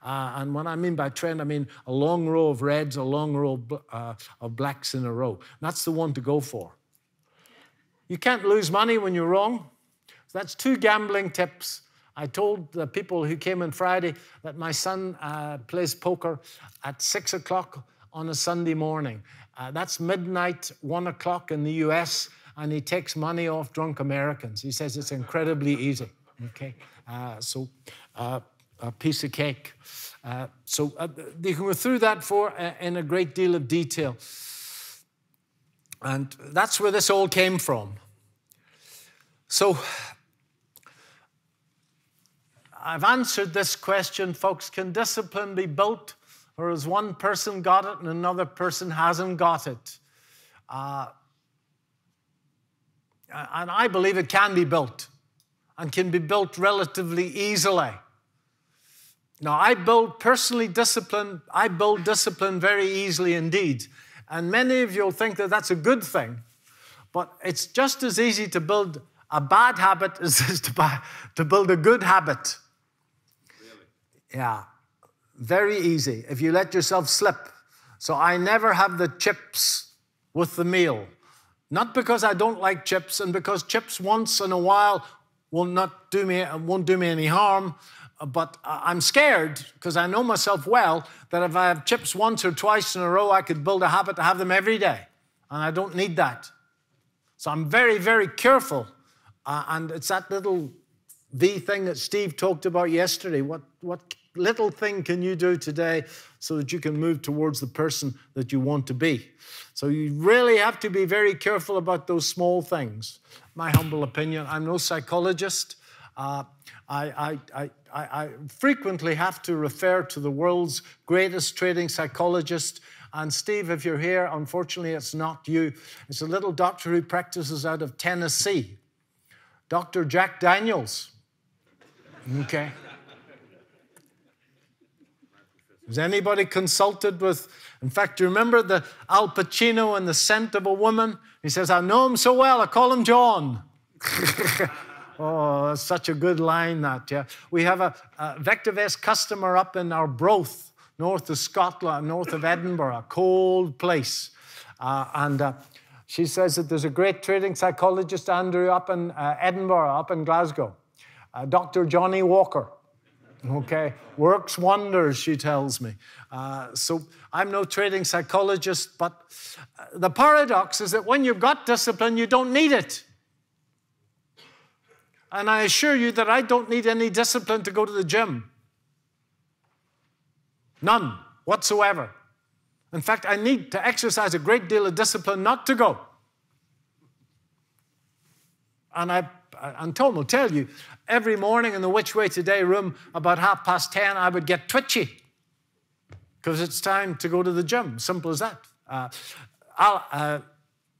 And what I mean by trend, I mean a long row of reds, a long row of blacks in a row. That's the one to go for. You can't lose money when you're wrong. So that's 2 gambling tips. I told the people who came on Friday that my son plays poker at 6 o'clock on a Sunday morning. That's midnight, 1 o'clock in the US, and he takes money off drunk Americans. He says it's incredibly easy, okay? A piece of cake. You can go through that in a great deal of detail. And that's where this all came from. So I've answered this question, folks. Can discipline be built, or has one person got it and another person hasn't got it? And I believe it can be built, and can be built relatively easily. Now, I build discipline very easly indeed. And many of you will think that that's a good thing, but it's just as easy to build a bad habit as it is to build a good habit. Really? Yeah, very easy if you let yourself slip. So I never have the chips with the meal. Not because I don't like chips, and because chips once in a while won't do me any harm, but I'm scared, because I know myself well, that if I have chips once or twice in a row, I could build a habit to have them every day, and I don't need that. So I'm very, very careful, and it's that little V thing that Steve talked about yesterday. What little thing can you do today so that you can move towards the person that you want to be? So you really have to be very careful about those small things. My humble opinion. I'm no psychologist. I frequently have to refer to the world's greatest trading psychologist. And Steve, if you're here, unfortunately, it's not you. It's a little doctor who practices out of Tennessee, Dr. Jack Daniels. Okay. Has anybody consulted with, in fact, do you remember the Al Pacino and The Scent of a Woman? He says, I know him so well, I call him John. Oh, that's such a good line, that, yeah. We have a Vector-Vest customer up in Arbroath, north of Scotland, north of Edinburgh, a cold place. She says that there's a great trading psychologist, Andrew, up in Edinburgh, up in Glasgow, Dr. Johnny Walker. Okay, works wonders, she tells me. So I'm no trading psychologist, but the paradox is that when you've got discipline, you don't need it. And I assure you that I don't need any discipline to go to the gym. None whatsoever. In fact, I need to exercise a great deal of discipline not to go. And Tom will tell you, every morning in the Which Way Today room, about 10:30, I would get twitchy because it's time to go to the gym. Simple as that.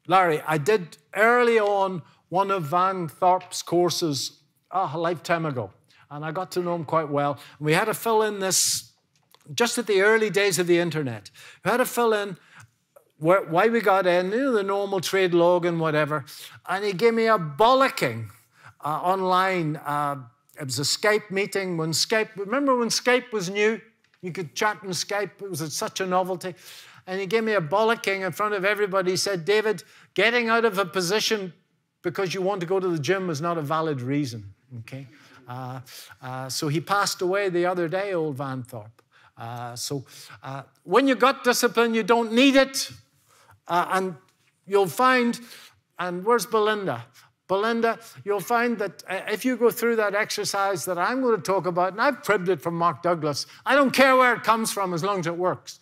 Larry, I did early on one of Van Thorpe's courses a lifetime ago, and I got to know him quite well. And we had to fill in this, just at the early days of the internet, we had to fill in why we got in, the normal trade log and whatever, and he gave me a bollocking online. It was a Skype meeting when remember when Skype was new? You could chat on Skype, it was such a novelty. And he gave me a bollocking in front of everybody. He said, David, getting out of a position because you want to go to the gym is not a valid reason, okay? So he passed away the other day, old Van Thorpe. When you got discipline, you don't need it. And you'll find, and where's Belinda? Belinda, you'll find that if you go through that exercise that I'm going to talk about, and I've cribbed it from Mark Douglas, I don't care where it comes from as long as it works.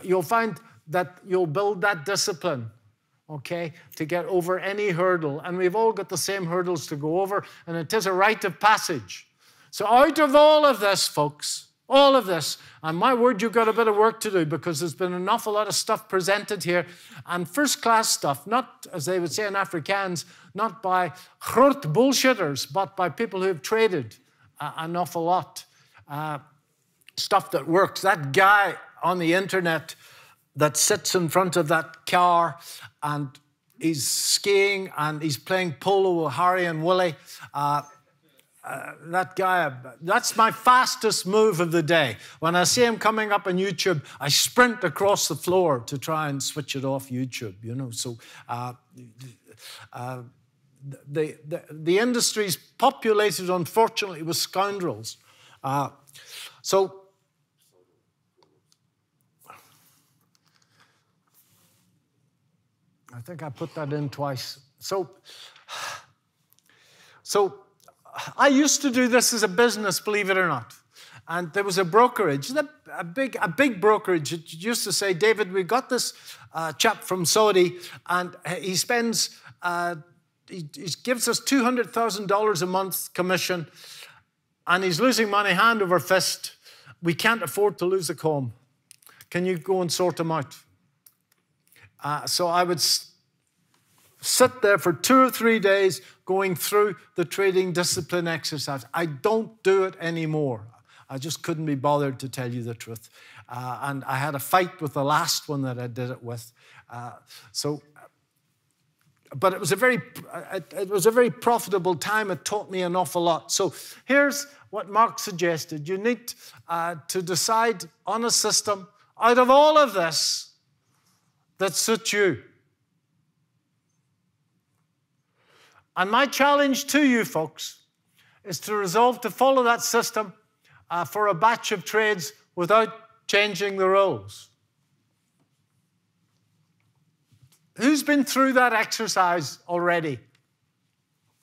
You'll find that you'll build that discipline, okay, to get over any hurdle. And we've all got the same hurdles to go over, and it is a rite of passage. So out of all of this, folks, all of this, and my word, you've got a bit of work to do because there's been an awful lot of stuff presented here, and first-class stuff, not, as they would say in Afrikaans, not by groot bullshitters, but by people who have traded an awful lot. Stuff that works. That guy on the internet that sits in front of that car and he's skiing and he's playing polo with Harry and Willie, that guy, that's my fastest move of the day. When I see him coming up on YouTube, I sprint across the floor to try and switch it off YouTube, you know. So the industry's populated, unfortunately, with scoundrels. So I think I put that in twice. So I used to do this as a business, believe it or not. And there was a brokerage, a big brokerage. It used to say, David, we got this chap from Saudi, and he spends, he gives us $200,000 a month commission, and he's losing money hand over fist. We can't afford to lose a comb. Can you go and sort him out? So I would sit there for 2 or 3 days going through the trading discipline exercise. I don't do it anymore. I just couldn't be bothered, to tell you the truth. And I had a fight with the last one that I did it with. But it was a very profitable time. It taught me an awful lot. So here's what Mark suggested. You need to decide on a system out of all of this that suits you. And my challenge to you folks is to resolve to follow that system for a batch of trades without changing the rules. Who's been through that exercise already?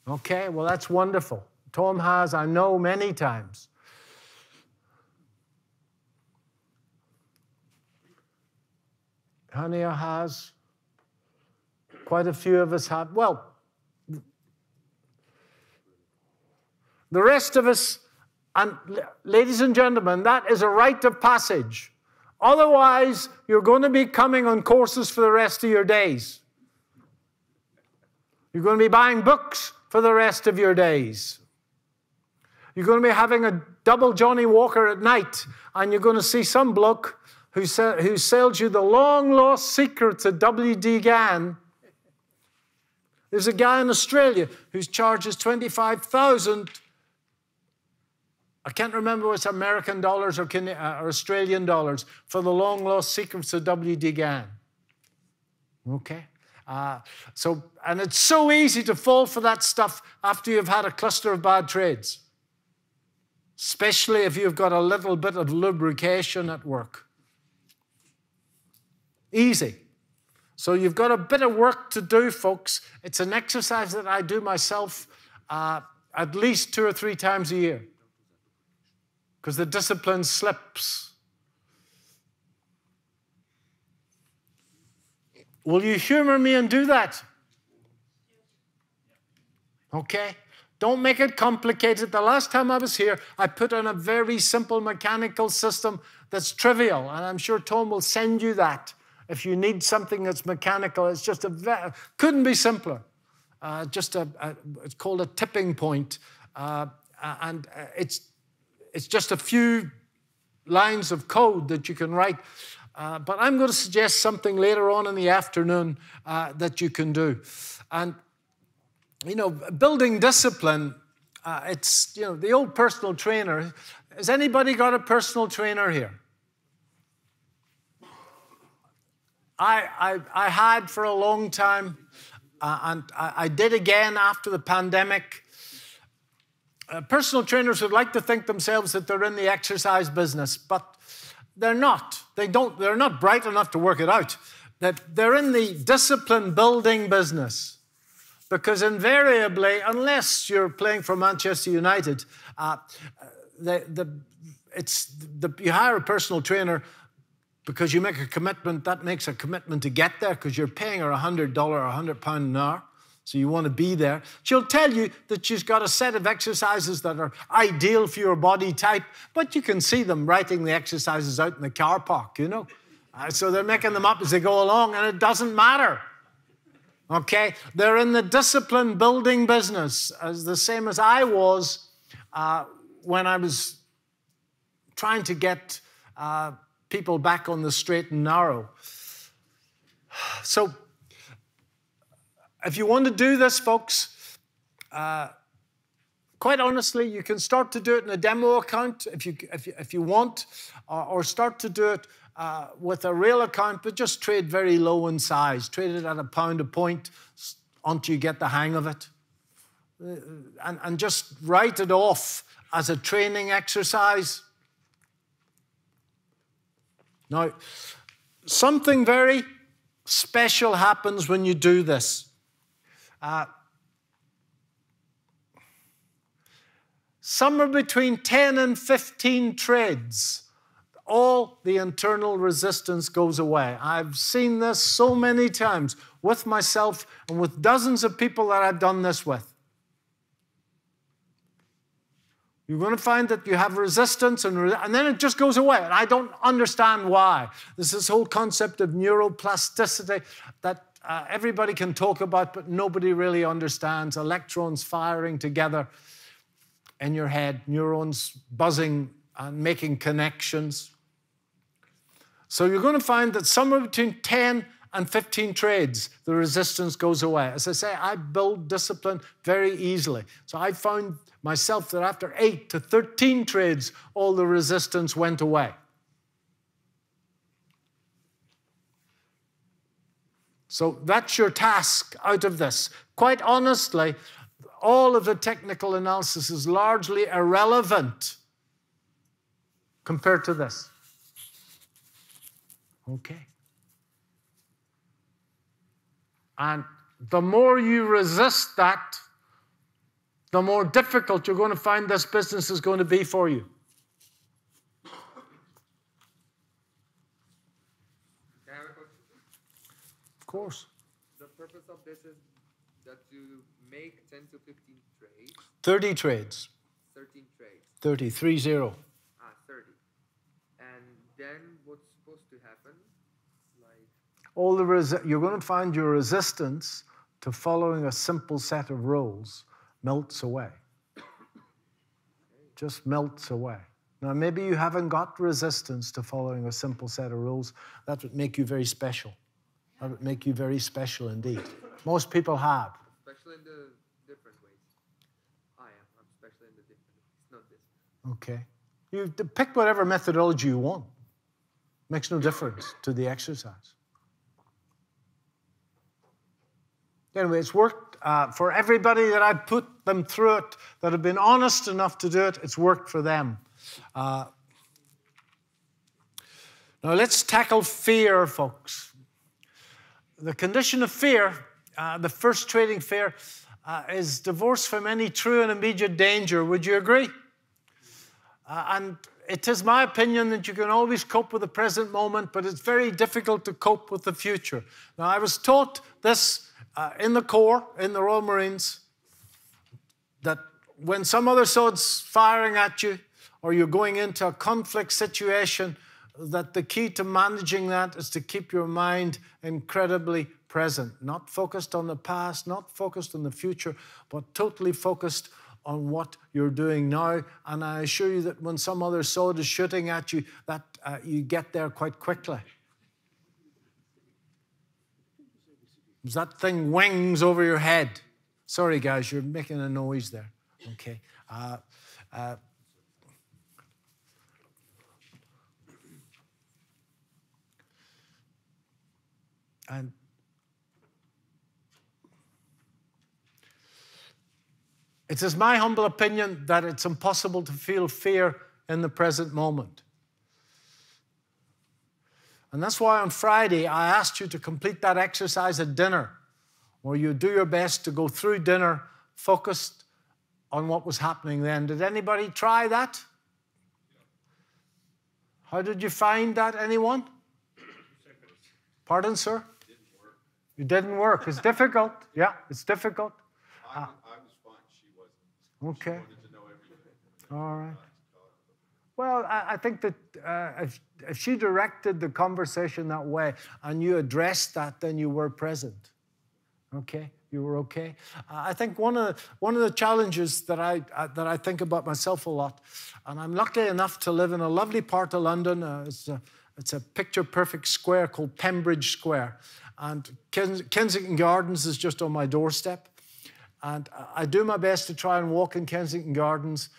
Okay, well, that's wonderful. Tom has, I know, many times. Hania has. Quite a few of us have. Well, the rest of us, and ladies and gentlemen, that is a rite of passage. Otherwise, you're going to be coming on courses for the rest of your days. You're going to be buying books for the rest of your days. You're going to be having a double Johnny Walker at night, and you're going to see some bloke who sells you the long-lost secrets of W.D. Gann. There's a guy in Australia who charges 25,000. I can't remember what's American dollars or Australian dollars for the long-lost secrets of W.D. Gann. Okay? And it's so easy to fall for that stuff after you've had a cluster of bad trades, especially if you've got a little bit of lubrication at work. Easy. So you've got a bit of work to do, folks. It's an exercise that I do myself at least 2 or 3 times a year because the discipline slips. Will you humor me and do that? Okay? Don't make it complicated. The last time I was here, I put on a very simple mechanical system that's trivial, and I'm sure Tom will send you that. If you need something that's mechanical, it's just couldn't be simpler. It's called a tipping point, and it's just a few lines of code that you can write. But I'm going to suggest something later on in the afternoon that you can do. And, building discipline, it's, the old personal trainer. Has anybody got a personal trainer here? I had for a long time, and I did again after the pandemic. Personal trainers would like to think themselves that they're in the exercise business, but they're not. They're not bright enough to work it out. That they're in the discipline building business. Because invariably, unless you're playing for Manchester United, you hire a personal trainer because you make a commitment. That makes a commitment to get there because you're paying her $100 or £100 an hour. So you want to be there. She'll tell you that she's got a set of exercises that are ideal for your body type, but you can see them writing the exercises out in the car park, So they're making them up as they go along, and it doesn't matter. Okay? They're in the discipline building business, as the same as I was when I was trying to get people back on the straight and narrow. So, if you want to do this, folks, quite honestly, you can start to do it in a demo account if you want, or start to do it with a real account, but just trade very low in size. Trade it at £1 a point until you get the hang of it. And just write it off as a training exercise. Now, something very special happens when you do this. Somewhere between 10 and 15 trades, all the internal resistance goes away. I've seen this so many times with myself and with dozens of people that I've done this with. You're going to find that you have resistance and then it just goes away. And I don't understand why. There's this whole concept of neuroplasticity that everybody can talk about, but nobody really understands. Electrons firing together in your head, neurons buzzing and making connections. So you're going to find that somewhere between 10 and 15 trades, the resistance goes away. As I say, I build discipline very easily. So I found myself that after 8 to 13 trades, all the resistance went away. So that's your task out of this. Quite honestly, all of the technical analysis is largely irrelevant compared to this. Okay. And the more you resist that, the more difficult you're going to find this business is going to be for you. Of course. The purpose of this is that you make 10 to 15 trades. 30 trades. 13 trades. 30, 30. 30. And then what's supposed to happen? You're going to find your resistance to following a simple set of rules melts away. just melts away. Now, maybe you haven't got resistance to following a simple set of rules. That would make you very special. That would make you very special indeed. Most people have. Special in the different ways. I am. I'm special in the different ways. Not this. Okay. You pick whatever methodology you want. Makes no difference to the exercise. Anyway, it's worked for everybody that I've put them through it, that have been honest enough to do it. It's worked for them. Now let's tackle fear, folks. The condition of fear, the first trading fear, is divorced from any true and immediate danger. Would you agree? And it is my opinion that you can always cope with the present moment, but it's very difficult to cope with the future. Now, I was taught this in the Corps, in the Royal Marines, that when some other sword's firing at you, or you're going into a conflict situation, that the key to managing that is to keep your mind incredibly present, not focused on the past, not focused on the future, but totally focused on what you're doing now. And I assure you that when some other sword is shooting at you, that you get there quite quickly. As that thing wings over your head. Sorry, guys, you're making a noise there. Okay. And it is my humble opinion that it's impossible to feel fear in the present moment. And that's why on Friday I asked you to complete that exercise at dinner, where you do your best to go through dinner focused on what was happening then. Did anybody try that? How did you find that, anyone? Pardon, sir? It didn't work. It's difficult. Yeah, it's difficult. I was fine. She wasn't. Okay. She wanted to know everything. All right. Well, I think that if she directed the conversation that way and you addressed that, then you were present. Okay? You were okay. I think one of the challenges that I think about myself a lot, and I'm lucky enough to live in a lovely part of London. It's a picture-perfect square called Pembridge Square. And Kensington Gardens is just on my doorstep. And I do my best to try and walk in Kensington Gardens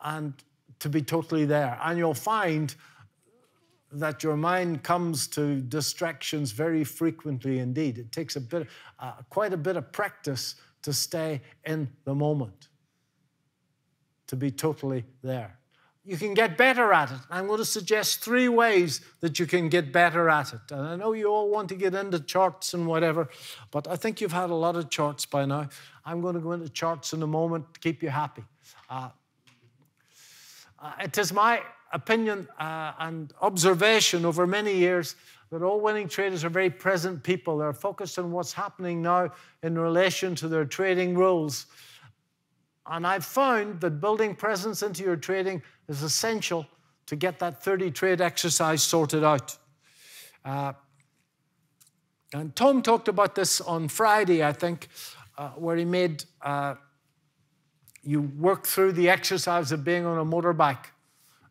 and to be totally there. And you'll find that your mind comes to distractions very frequently indeed. It takes quite a bit of practice to stay in the moment, to be totally there. You can get better at it. I'm going to suggest 3 ways that you can get better at it. And I know you all want to get into charts and whatever, but I think you've had a lot of charts by now. I'm going to go into charts in a moment to keep you happy. It is my opinion and observation over many years that all winning traders are very present people. They're focused on what's happening now in relation to their trading rules. And I've found that building presence into your trading is essential to get that 30 trade exercise sorted out. And Tom talked about this on Friday, I think, where he made you work through the exercise of being on a motorbike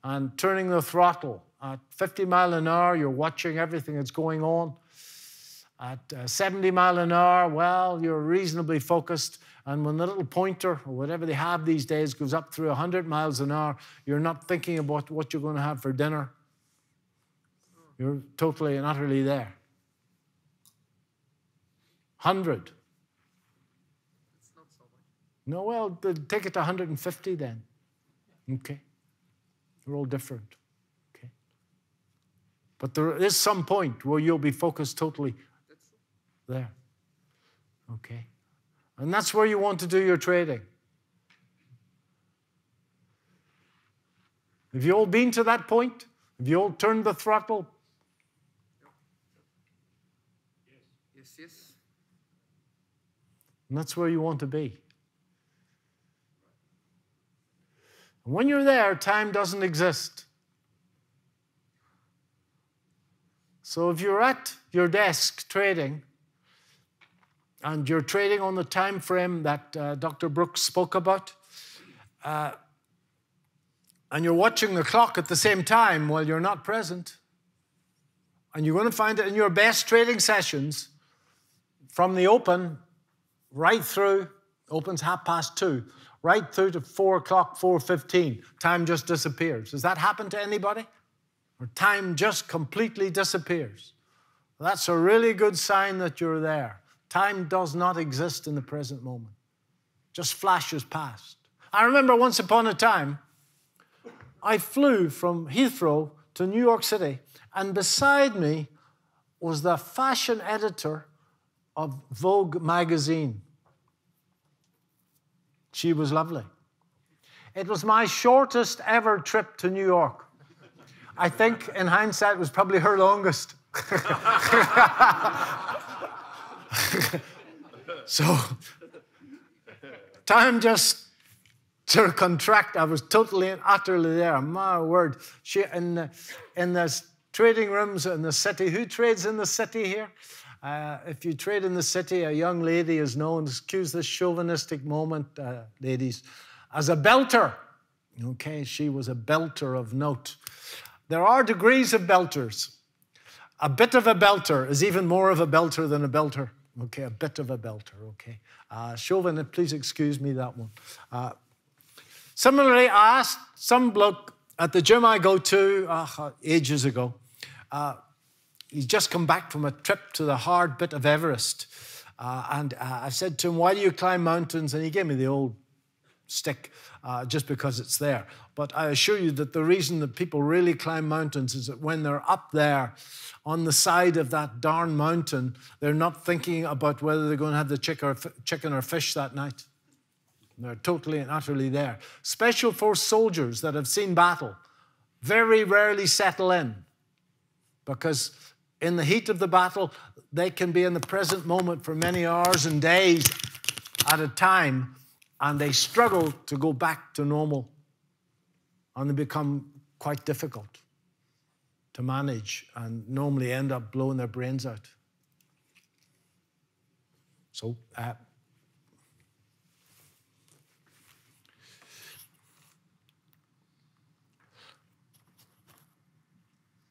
and turning the throttle. At 50 miles an hour, you're watching everything that's going on. At 70 miles an hour, well, you're reasonably focused. And when the little pointer, or whatever they have these days, goes up through 100 miles an hour, you're not thinking about what you're going to have for dinner. You're totally and utterly there. 100. It's not so much. No, well, take it to 150 then. Okay. They're all different. Okay. But there is some point where you'll be focused totally there. Okay. And that's where you want to do your trading. Have you all been to that point? Have you all turned the throttle? Yes, yes. And that's where you want to be. And when you're there, time doesn't exist. So if you're at your desk trading, and you're trading on the time frame that Dr. Brooks spoke about, and you're watching the clock at the same time while you're not present, and you're going to find it in your best trading sessions from the open right through, opens 2:30, right through to 4 o'clock, 4:15. Time just disappears. Does that happen to anybody? Or time just completely disappears? That's a really good sign that you're there. Time does not exist in the present moment. Just flashes past. I remember once upon a time, I flew from Heathrow to New York City, and beside me was the fashion editor of Vogue magazine. She was lovely. It was my shortest ever trip to New York. I think, in hindsight, it was probably her longest. So, time just sort of contract. I was totally and utterly there. My word. In the trading rooms in the city. Who trades in the city here? If you trade in the city, a young lady is known, excuse this chauvinistic moment, ladies, as a belter. Okay, she was a belter of note. There are degrees of belters. A bit of a belter is even more of a belter than a belter. Okay, a bit of a belter, okay. Chauvin, please excuse me that one. Similarly, I asked some bloke at the gym I go to ages ago. He's just come back from a trip to the hard bit of Everest. And I said to him, why do you climb mountains? And he gave me the old stick just because it's there. But I assure you that the reason that people really climb mountains is that when they're up there on the side of that darn mountain, they're not thinking about whether they're going to have the chicken or fish that night. They're totally and utterly there. Special force soldiers that have seen battle very rarely settle in, because in the heat of the battle, they can be in the present moment for many hours and days at a time, and they struggle to go back to normal, and they become quite difficult to manage and normally end up blowing their brains out. So,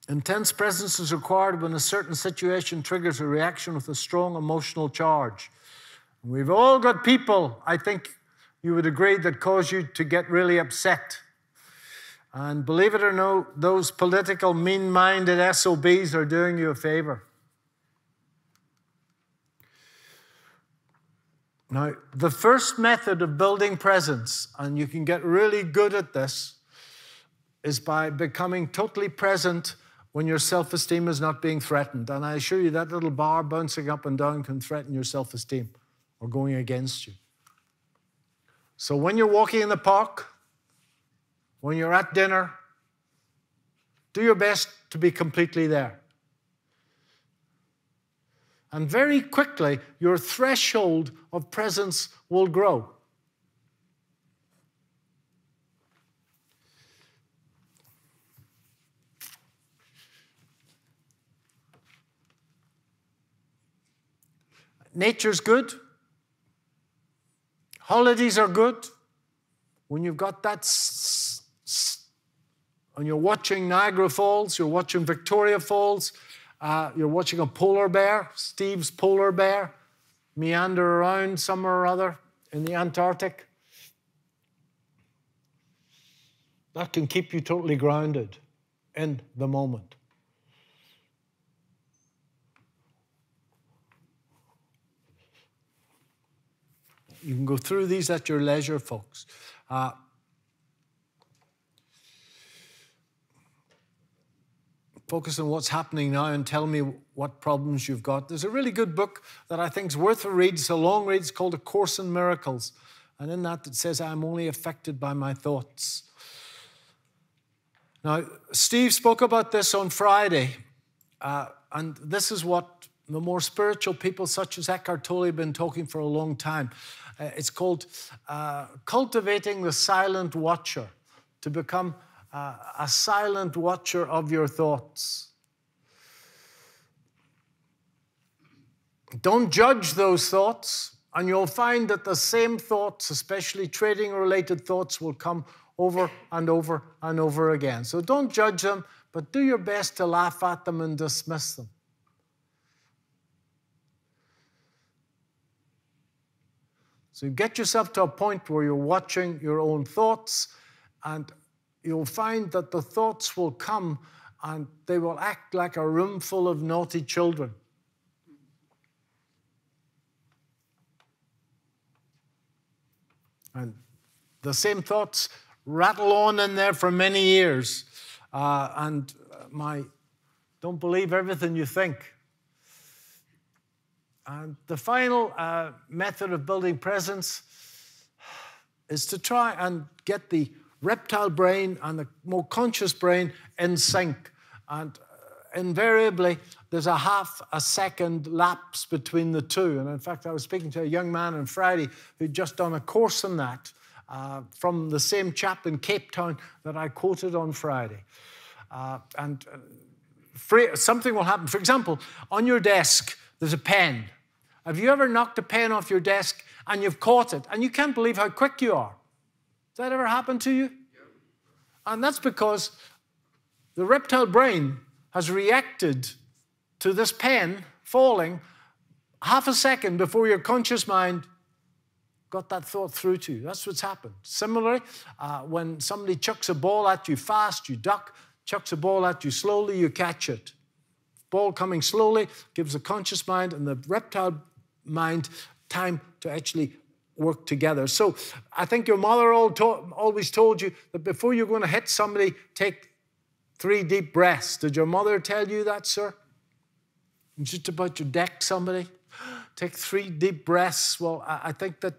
intense presence is required when a certain situation triggers a reaction with a strong emotional charge. And we've all got people, I think you would agree, that cause you to get really upset. And believe it or not, those political mean-minded SOBs are doing you a favor. Now, the first method of building presence, and you can get really good at this, is by becoming totally present when your self-esteem is not being threatened. And I assure you that little bar bouncing up and down can threaten your self-esteem or going against you. So when you're walking in the park, when you're at dinner, do your best to be completely there. And very quickly, your threshold of presence will grow. Nature's good. Holidays are good. When you've got that, and you're watching Niagara Falls, you're watching Victoria Falls, you're watching a polar bear, Steve's polar bear, meander around somewhere or other in the Antarctic. That can keep you totally grounded in the moment. You can go through these at your leisure, folks. Focus on what's happening now and tell me what problems you've got. There's a really good book that I think is worth a read. It's a long read. It's called A Course in Miracles. And in that it says, I'm only affected by my thoughts. Now, Steve spoke about this on Friday. And this is what the more spiritual people such as Eckhart Tolle have been talking for a long time. It's called cultivating the silent watcher, to become a silent watcher of your thoughts. Don't judge those thoughts, and you'll find that the same thoughts, especially trading-related thoughts, will come over and over and over again. So don't judge them, but do your best to laugh at them and dismiss them. So get yourself to a point where you're watching your own thoughts, and you'll find that the thoughts will come and they will act like a room full of naughty children. And the same thoughts rattle on in there for many years. Don't believe everything you think. And the final method of building presence is to try and get the reptile brain and the more conscious brain in sync. And invariably, there's a half a second lapse between the two. And in fact, I was speaking to a young man on Friday who'd just done a course on that from the same chap in Cape Town that I quoted on Friday. Something will happen. For example, on your desk, there's a pen. Have you ever knocked a pen off your desk and you've caught it and you can't believe how quick you are? Has that ever happened to you? And that's because the reptile brain has reacted to this pen falling half a second before your conscious mind got that thought through to you. That's what's happened. Similarly, when somebody chucks a ball at you fast, you duck, chucks a ball at you slowly, you catch it. Ball coming slowly gives the conscious mind and the reptile mind time to actually work together. So I think your mother always told you that before you're going to hit somebody, take 3 deep breaths. Did your mother tell you that, sir? Just about to deck somebody? Take 3 deep breaths. Well, I think that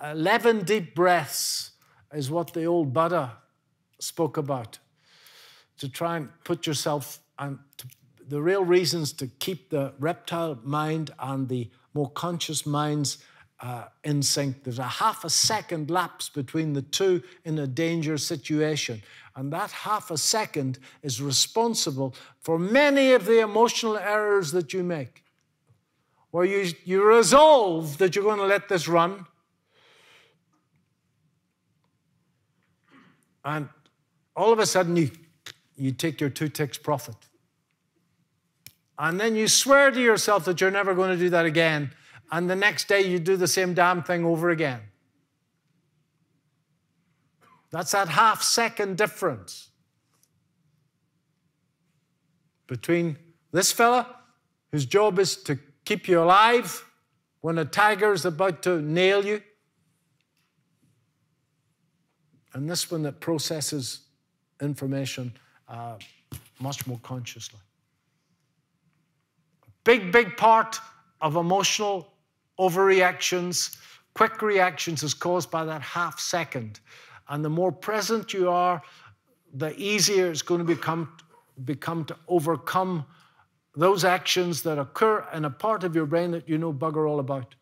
11 deep breaths is what the old Buddha spoke about. To try and put yourself, and the real reasons to keep the reptile mind and the more conscious minds in sync. There's a half a second lapse between the two in a danger situation. And that half a second is responsible for many of the emotional errors that you make. Where you resolve that you're going to let this run. And all of a sudden you take your 2 ticks profit. And then you swear to yourself that you're never going to do that again. And the next day you do the same damn thing over again. That's that half-second difference between this fella, whose job is to keep you alive when a tiger is about to nail you, and this one that processes information much more consciously. Big part of emotional overreactions, quick reactions is caused by that half second. And the more present you are, the easier it's going to become to overcome those actions that occur in a part of your brain that you know bugger all about.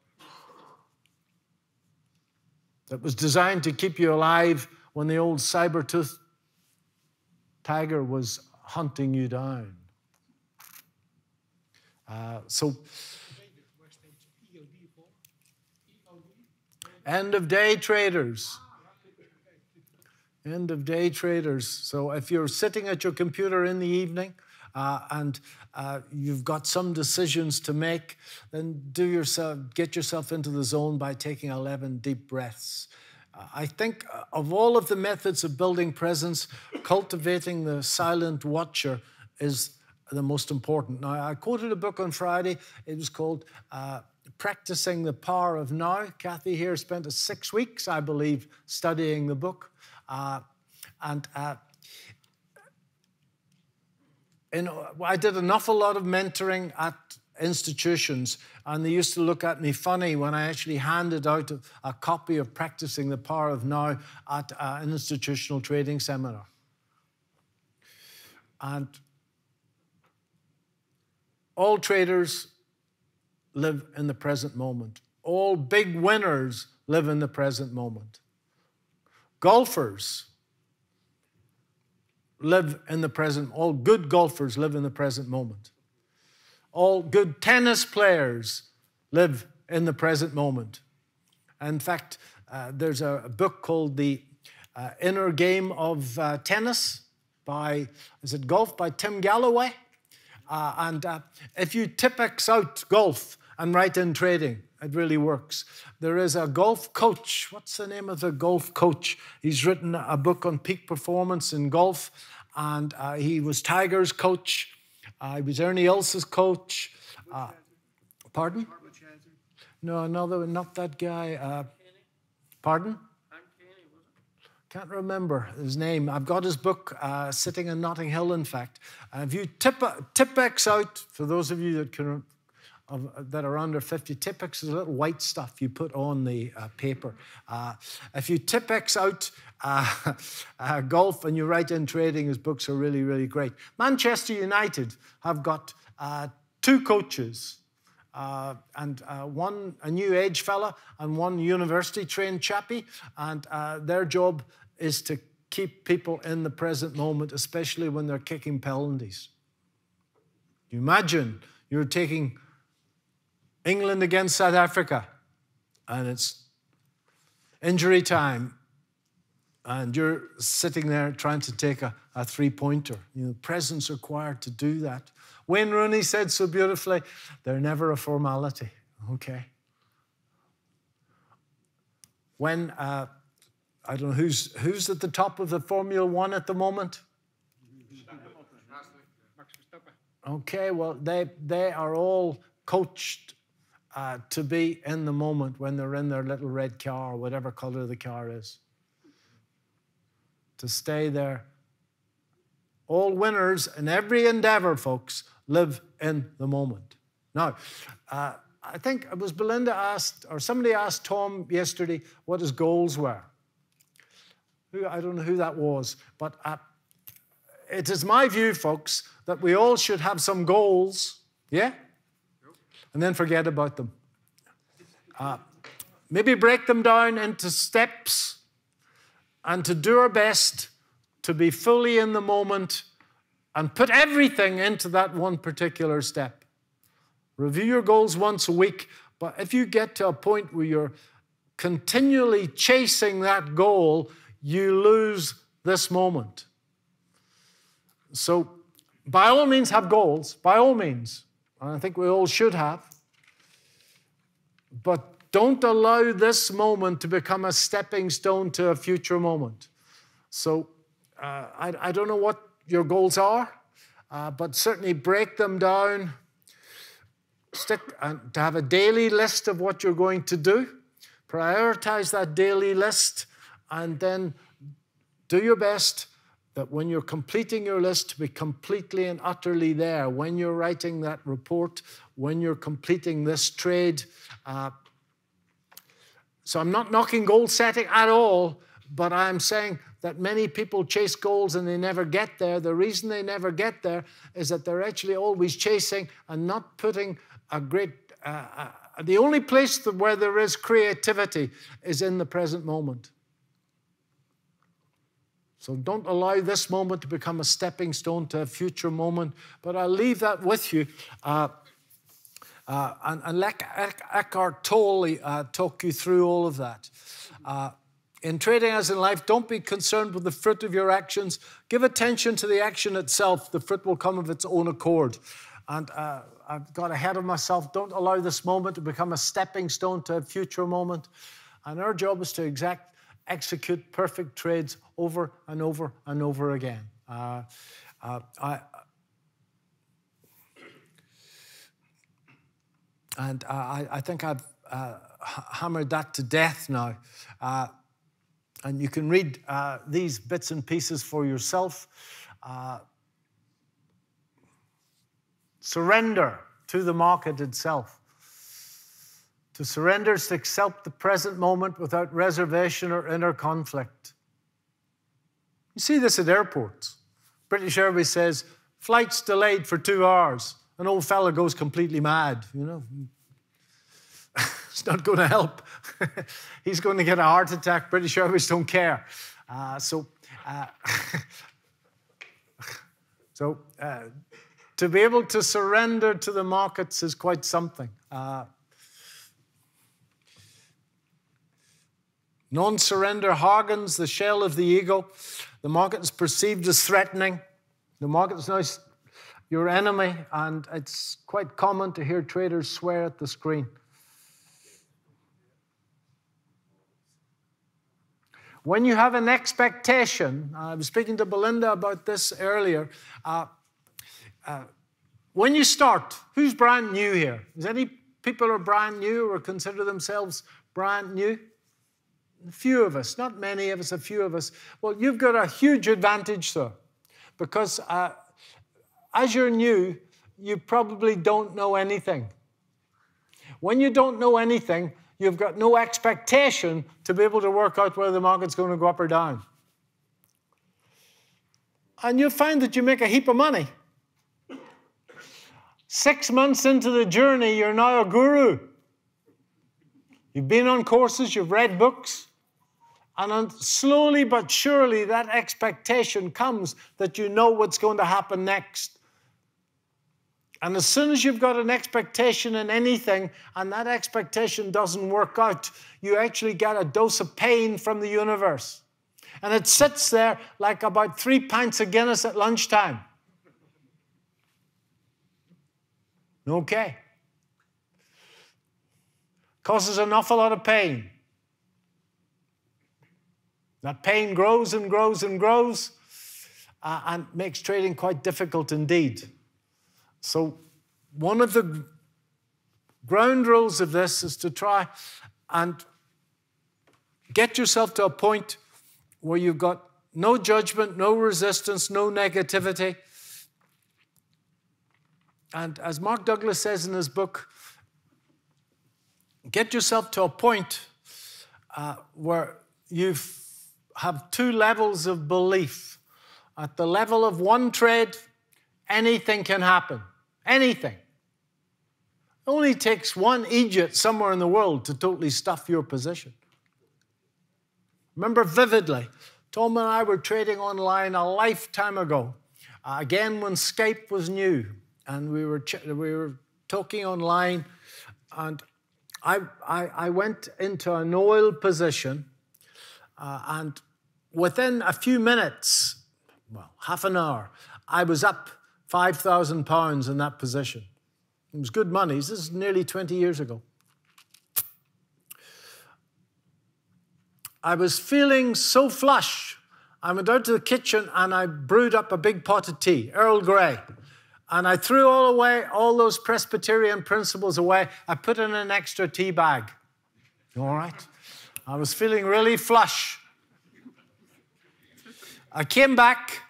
That was designed to keep you alive when the old saber-toothed tiger was hunting you down. End of day traders. End of day traders. So if you're sitting at your computer in the evening and you've got some decisions to make, then get yourself into the zone by taking 11 deep breaths. I think of all of the methods of building presence, cultivating the silent watcher is the most important. Now, I quoted a book on Friday. It was called Practicing the Power of Now. Kathy here spent 6 weeks, I believe, studying the book. I did an awful lot of mentoring at institutions, and they used to look at me funny when I actually handed out a copy of Practicing the Power of Now at an institutional trading seminar. And all traders live in the present moment. All big winners live in the present moment. Golfers live in the present. All good golfers live in the present moment. All good tennis players live in the present moment. In fact, there's a book called The Inner Game of Tennis by, is it Golf by Tim Galloway? If you Tipp-X out golf and write in trading, it really works. There is a golf coach. What's the name of the golf coach? He's written a book on peak performance in golf, and he was Tiger's coach. He was Ernie Els's coach. Pardon? No, another, not that guy. Pardon? Can't remember his name. I've got his book sitting in Notting Hill, in fact. If you Tipp-X out, for those of you that are under 50, Tipp-X is a little white stuff you put on the paper. If you Tipp-X out golf and you write in trading, his books are really, really great. Manchester United have got 2 coaches. One a new age fella and one university-trained chappie, and their job is to keep people in the present moment, especially when they're kicking penalties. You imagine you're taking England against South Africa, and it's injury time, and you're sitting there trying to take a three-pointer. You know, presence required to do that. Wayne Rooney said so beautifully, they're never a formality, okay? When, I don't know, who's at the top of the Formula One at the moment? Okay, well, they are all coached to be in the moment when they're in their little red car, or whatever color the car is. To stay there. All winners in every endeavor, folks, live in the moment. Now, I think it was Belinda asked, or somebody asked Tom yesterday what his goals were. I don't know who that was, but it is my view, folks, that we all should have some goals, yeah? And then forget about them. Maybe break them down into steps and to do our best to be fully in the moment and put everything into that one particular step. Review your goals once a week, but if you get to a point where you're continually chasing that goal, you lose this moment. So, by all means, have goals, by all means. And I think we all should have. But don't allow this moment to become a stepping stone to a future moment. So, I don't know what your goals are, but certainly break them down. Stick to have a daily list of what you're going to do. Prioritize that daily list, and then do your best that when you're completing your list to be completely and utterly there. When you're writing that report, when you're completing this trade. So I'm not knocking goal setting at all, but I'm saying that many people chase goals and they never get there. The reason they never get there is that they're actually always chasing and not putting a great... the only place where there is creativity is in the present moment. So don't allow this moment to become a stepping stone to a future moment. But I'll leave that with you. And let Eckhart Tolle talk you through all of that. In trading as in life, don't be concerned with the fruit of your actions. Give attention to the action itself. The fruit will come of its own accord. And I've got ahead of myself. Don't allow this moment to become a stepping stone to a future moment. And our job is to execute perfect trades over and over and over again. I think I've hammered that to death now. And you can read these bits and pieces for yourself. Surrender to the market itself. To surrender is to accept the present moment without reservation or inner conflict. You see this at airports. British Airways says, flight's delayed for 2 hours. An old fella goes completely mad, you know. It's not going to help. He's going to get a heart attack. British Airways don't care. To be able to surrender to the markets is quite something. Non-surrender hardens the shell of the ego. The market is perceived as threatening. The market is now your enemy, and it's quite common to hear traders swear at the screen. When you have an expectation, I was speaking to Belinda about this earlier. When you start, who's brand new here? Is any people are brand new or consider themselves brand new? A few of us, not many of us, a few of us. Well, you've got a huge advantage, sir, because as you're new, you probably don't know anything. When you don't know anything, you've got no expectation to be able to work out whether the market's going to go up or down. And you'll find that you make a heap of money. 6 months into the journey, you're now a guru. You've been on courses, you've read books, and slowly but surely that expectation comes that you know what's going to happen next. And as soon as you've got an expectation in anything and that expectation doesn't work out, you actually get a dose of pain from the universe. And it sits there like about 3 pints of Guinness at lunchtime. Okay. Causes an awful lot of pain. That pain grows and grows and grows and makes trading quite difficult indeed. So one of the ground rules of this is to try and get yourself to a point where you've got no judgment, no resistance, no negativity. And as Mark Douglas says in his book, get yourself to a point where you have 2 levels of belief. At the level of one trade, anything can happen. Anything. It only takes one idiot somewhere in the world to totally stuff your position. Remember vividly, Tom and I were trading online a lifetime ago. Again, when Skype was new, and we were talking online, and I went into an oil position, and within a few minutes, well, half an hour, I was up £5,000 in that position. It was good money. This is nearly 20 years ago. I was feeling so flush. I went out to the kitchen and I brewed up a big pot of tea, Earl Grey. And I threw all those Presbyterian principles away. I put in an extra tea bag. All right? I was feeling really flush. I came back.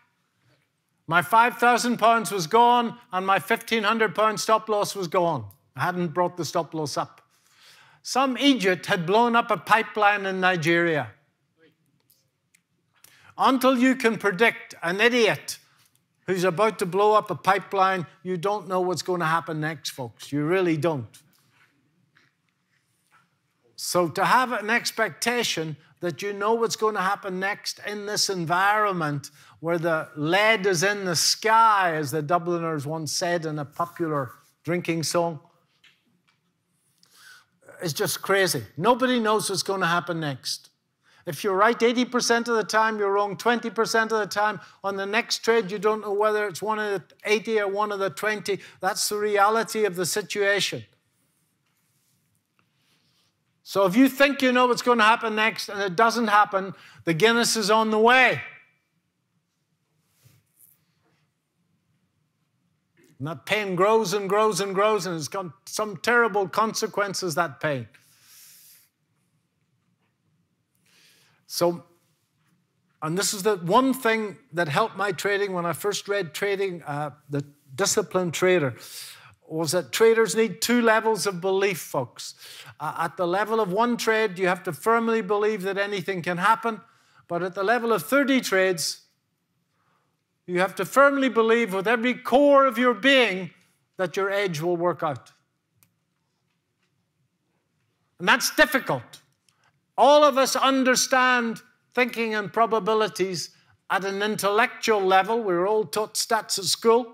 My £5,000 was gone, and my £1,500 stop loss was gone. I hadn't brought the stop loss up. Some idiot had blown up a pipeline in Nigeria. Until you can predict an idiot who's about to blow up a pipeline, you don't know what's going to happen next, folks. You really don't. So to have an expectation that you know what's going to happen next in this environment where the lead is in the sky, as the Dubliners once said in a popular drinking song, is just crazy. Nobody knows what's going to happen next. If you're right 80% of the time, you're wrong 20% of the time. On the next trade, you don't know whether it's one of the 80 or one of the 20. That's the reality of the situation. So if you think you know what's going to happen next and it doesn't happen, the Guinness is on the way. And that pain grows and grows and grows, and it's got some terrible consequences, that pain. So, and this is the one thing that helped my trading when I first read Trading, The Disciplined Trader, was that traders need 2 levels of belief, folks. At the level of one trade, you have to firmly believe that anything can happen. But at the level of 30 trades, you have to firmly believe with every core of your being that your edge will work out. And that's difficult. All of us understand thinking and probabilities at an intellectual level. We were all taught stats at school.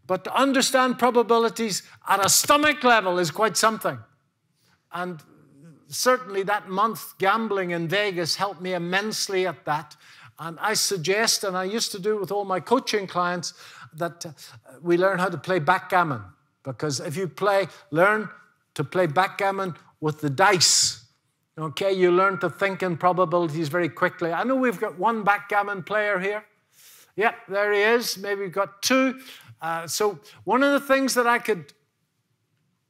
But to understand probabilities at a stomach level is quite something. And certainly that month gambling in Vegas helped me immensely at that. And I suggest, and I used to do it with all my coaching clients, that we learn how to play backgammon. Because if you learn to play backgammon with the dice, okay, you learn to think in probabilities very quickly. I know we've got one backgammon player here. Yep, there he is. Maybe we've got two. So one of the things that I could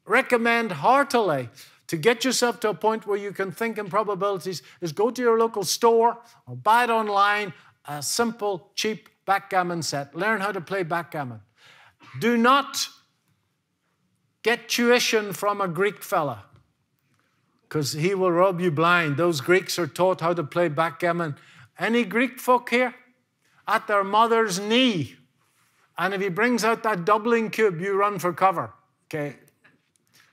recommend heartily to get yourself to a point where you can think in probabilities is go to your local store or buy it online, a simple, cheap backgammon set. Learn how to play backgammon. Do not get tuition from a Greek fella, because he will rob you blind. Those Greeks are taught how to play backgammon. Any Greek folk here? At their mother's knee. And if he brings out that doubling cube, you run for cover, okay?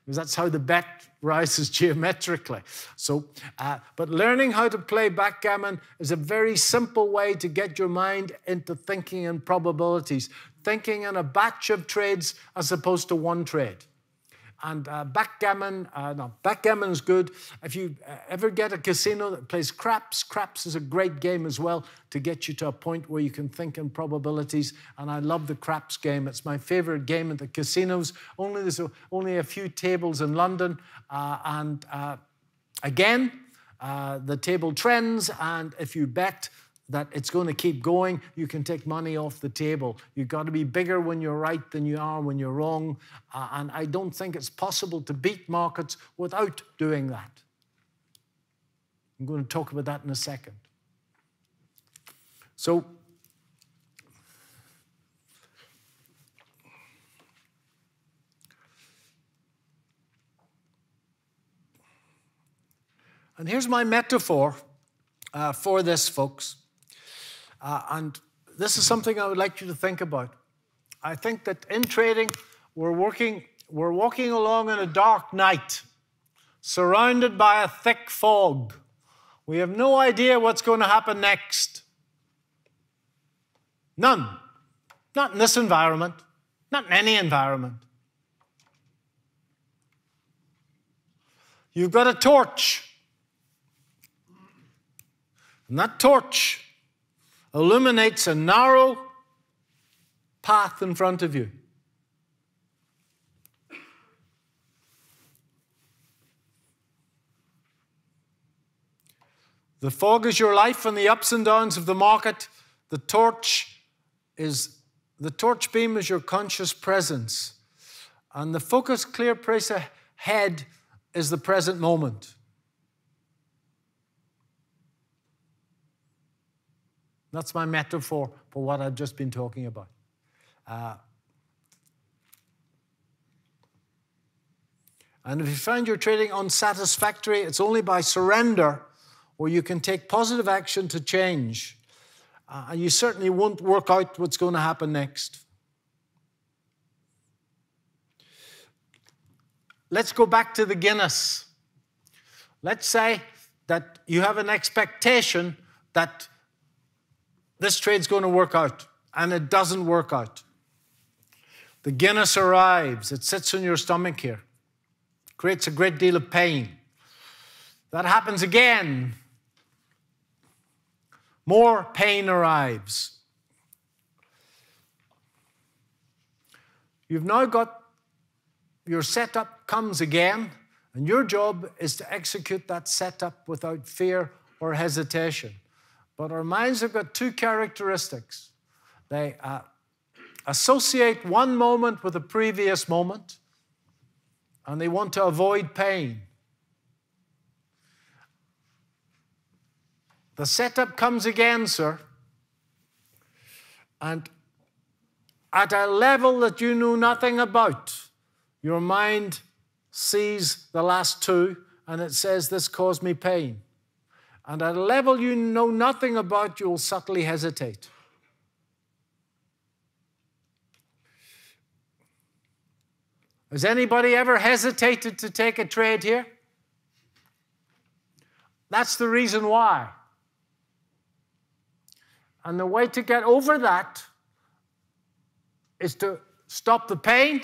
Because that's how the bet rises geometrically. So, but learning how to play backgammon is a very simple way to get your mind into thinking in probabilities, thinking in a batch of trades as opposed to one trade. And backgammon is good. If you ever get a casino that plays craps, craps is a great game as well to get you to a point where you can think in probabilities. And I love the craps game. It's my favorite game at the casinos. There's only a few tables in London. Again, the table trends, and if you bet that it's going to keep going, you can take money off the table. You've got to be bigger when you're right than you are when you're wrong. And I don't think it's possible to beat markets without doing that. I'm going to talk about that in a second. So, and here's my metaphor for this, folks. And this is something I would like you to think about. I think that in trading, we're walking along in a dark night, surrounded by a thick fog. We have no idea what's going to happen next. None. Not in this environment. Not in any environment. You've got a torch. And that torch illuminates a narrow path in front of you. The fog is your life and the ups and downs of the market. The torch beam is your conscious presence. And the focused, clear place ahead is the present moment. That's my metaphor for what I've just been talking about. And if you find your trading unsatisfactory, it's only by surrender where you can take positive action to change. And you certainly won't work out what's going to happen next. Let's go back to the Guinness. Let's say that you have an expectation that this trade's going to work out, and it doesn't work out. The Guinness arrives. It sits in your stomach here. Creates a great deal of pain. That happens again. More pain arrives. You've now got your setup comes again, and your job is to execute that setup without fear or hesitation. But our minds have got two characteristics. They associate one moment with a previous moment, and they want to avoid pain. The setup comes again, sir, and at a level that you know nothing about, your mind sees the last two, and it says, this caused me pain. And at a level you know nothing about, you'll subtly hesitate. Has anybody ever hesitated to take a trade here? That's the reason why. And the way to get over that is to stop the pain.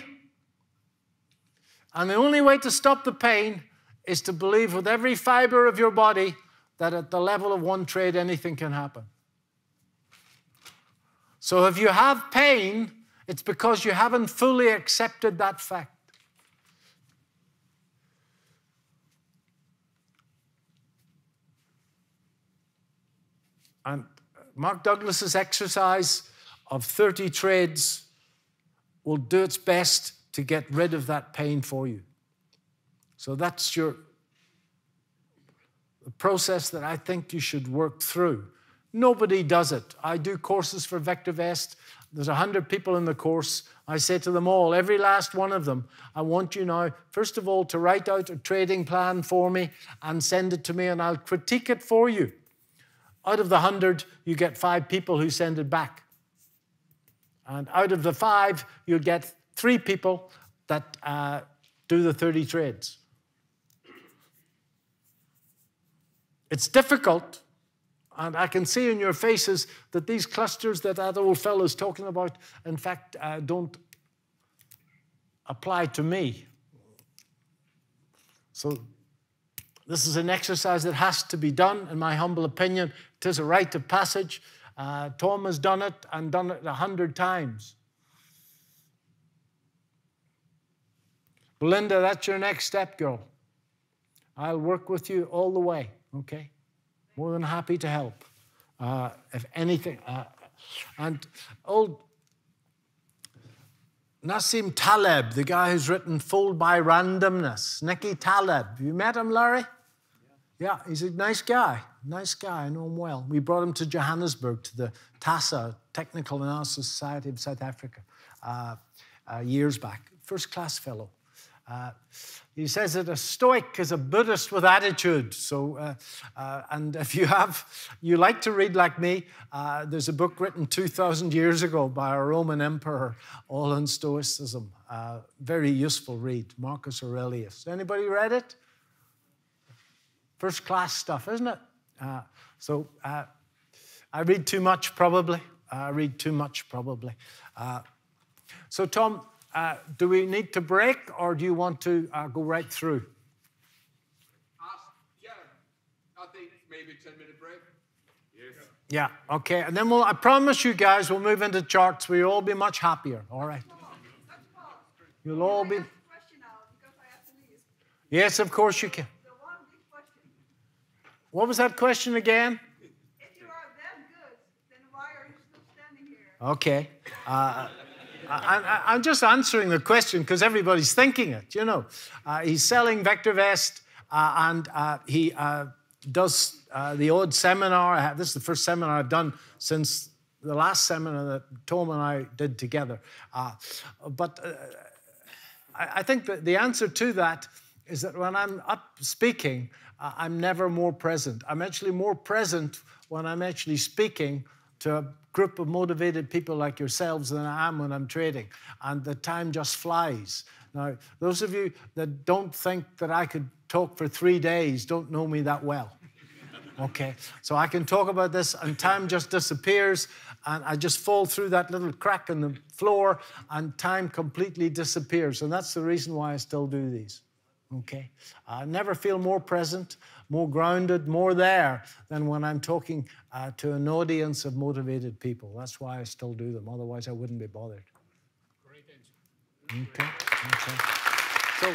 And the only way to stop the pain is to believe with every fiber of your body that at the level of one trade, anything can happen. So if you have pain, it's because you haven't fully accepted that fact. And Mark Douglas's exercise of 30 trades will do its best to get rid of that pain for you. So that's the process that I think you should work through. Nobody does it. I do courses for VectorVest. There's 100 people in the course. I say to them all, every last one of them, I want you now, first of all, to write out a trading plan for me and send it to me, and I'll critique it for you. Out of the 100, you get 5 people who send it back. And out of the 5, you get 3 people that do the 30 trades. It's difficult, and I can see in your faces that these clusters that old fellow is talking about, in fact, don't apply to me. So this is an exercise that has to be done, in my humble opinion. It is a rite of passage. Tom has done it and done it 100 times. Belinda, that's your next step, girl. I'll work with you all the way, okay? More than happy to help. If anything. And old Nassim Taleb, the guy who's written Fooled by Randomness. Nicky Taleb. You met him, Larry? Yeah, he's a nice guy. Nice guy, I know him well. We brought him to Johannesburg, to the TASA, Technical Analysis Society of South Africa, years back. First-class fellow. He says that a Stoic is a Buddhist with attitude. So, and if you like to read like me, there's a book written 2,000 years ago by a Roman emperor, all in Stoicism. Very useful read, Marcus Aurelius. Anybody read it? First class stuff, isn't it? I read too much, probably. So, Tom, do we need to break, or do you want to go right through? Yeah, I think maybe a 10-minute break. Yes. Yeah, okay. And then I promise you guys, we'll move into charts where you'll all be much happier, all right? You'll all be... Yes, of course you can. What was that question again? If you are that good, then why are you still standing here? Okay. I'm just answering the question because everybody's thinking it, you know. He's selling VectorVest, and he does the odd seminar. This is the first seminar I've done since the last seminar that Tom and I did together. But I think that the answer to that is that when I'm up speaking, I'm never more present. I'm actually more present when I'm actually speaking to a group of motivated people like yourselves than I am when I'm trading. And the time just flies. Now, those of you that don't think that I could talk for 3 days don't know me that well. Okay? So I can talk about this and time just disappears, and I just fall through that little crack in the floor and time completely disappears. And that's the reason why I still do these. Okay? I never feel more present, more grounded, more there than when I'm talking to an audience of motivated people. That's why I still do them. Otherwise, I wouldn't be bothered. Great answer. Okay. So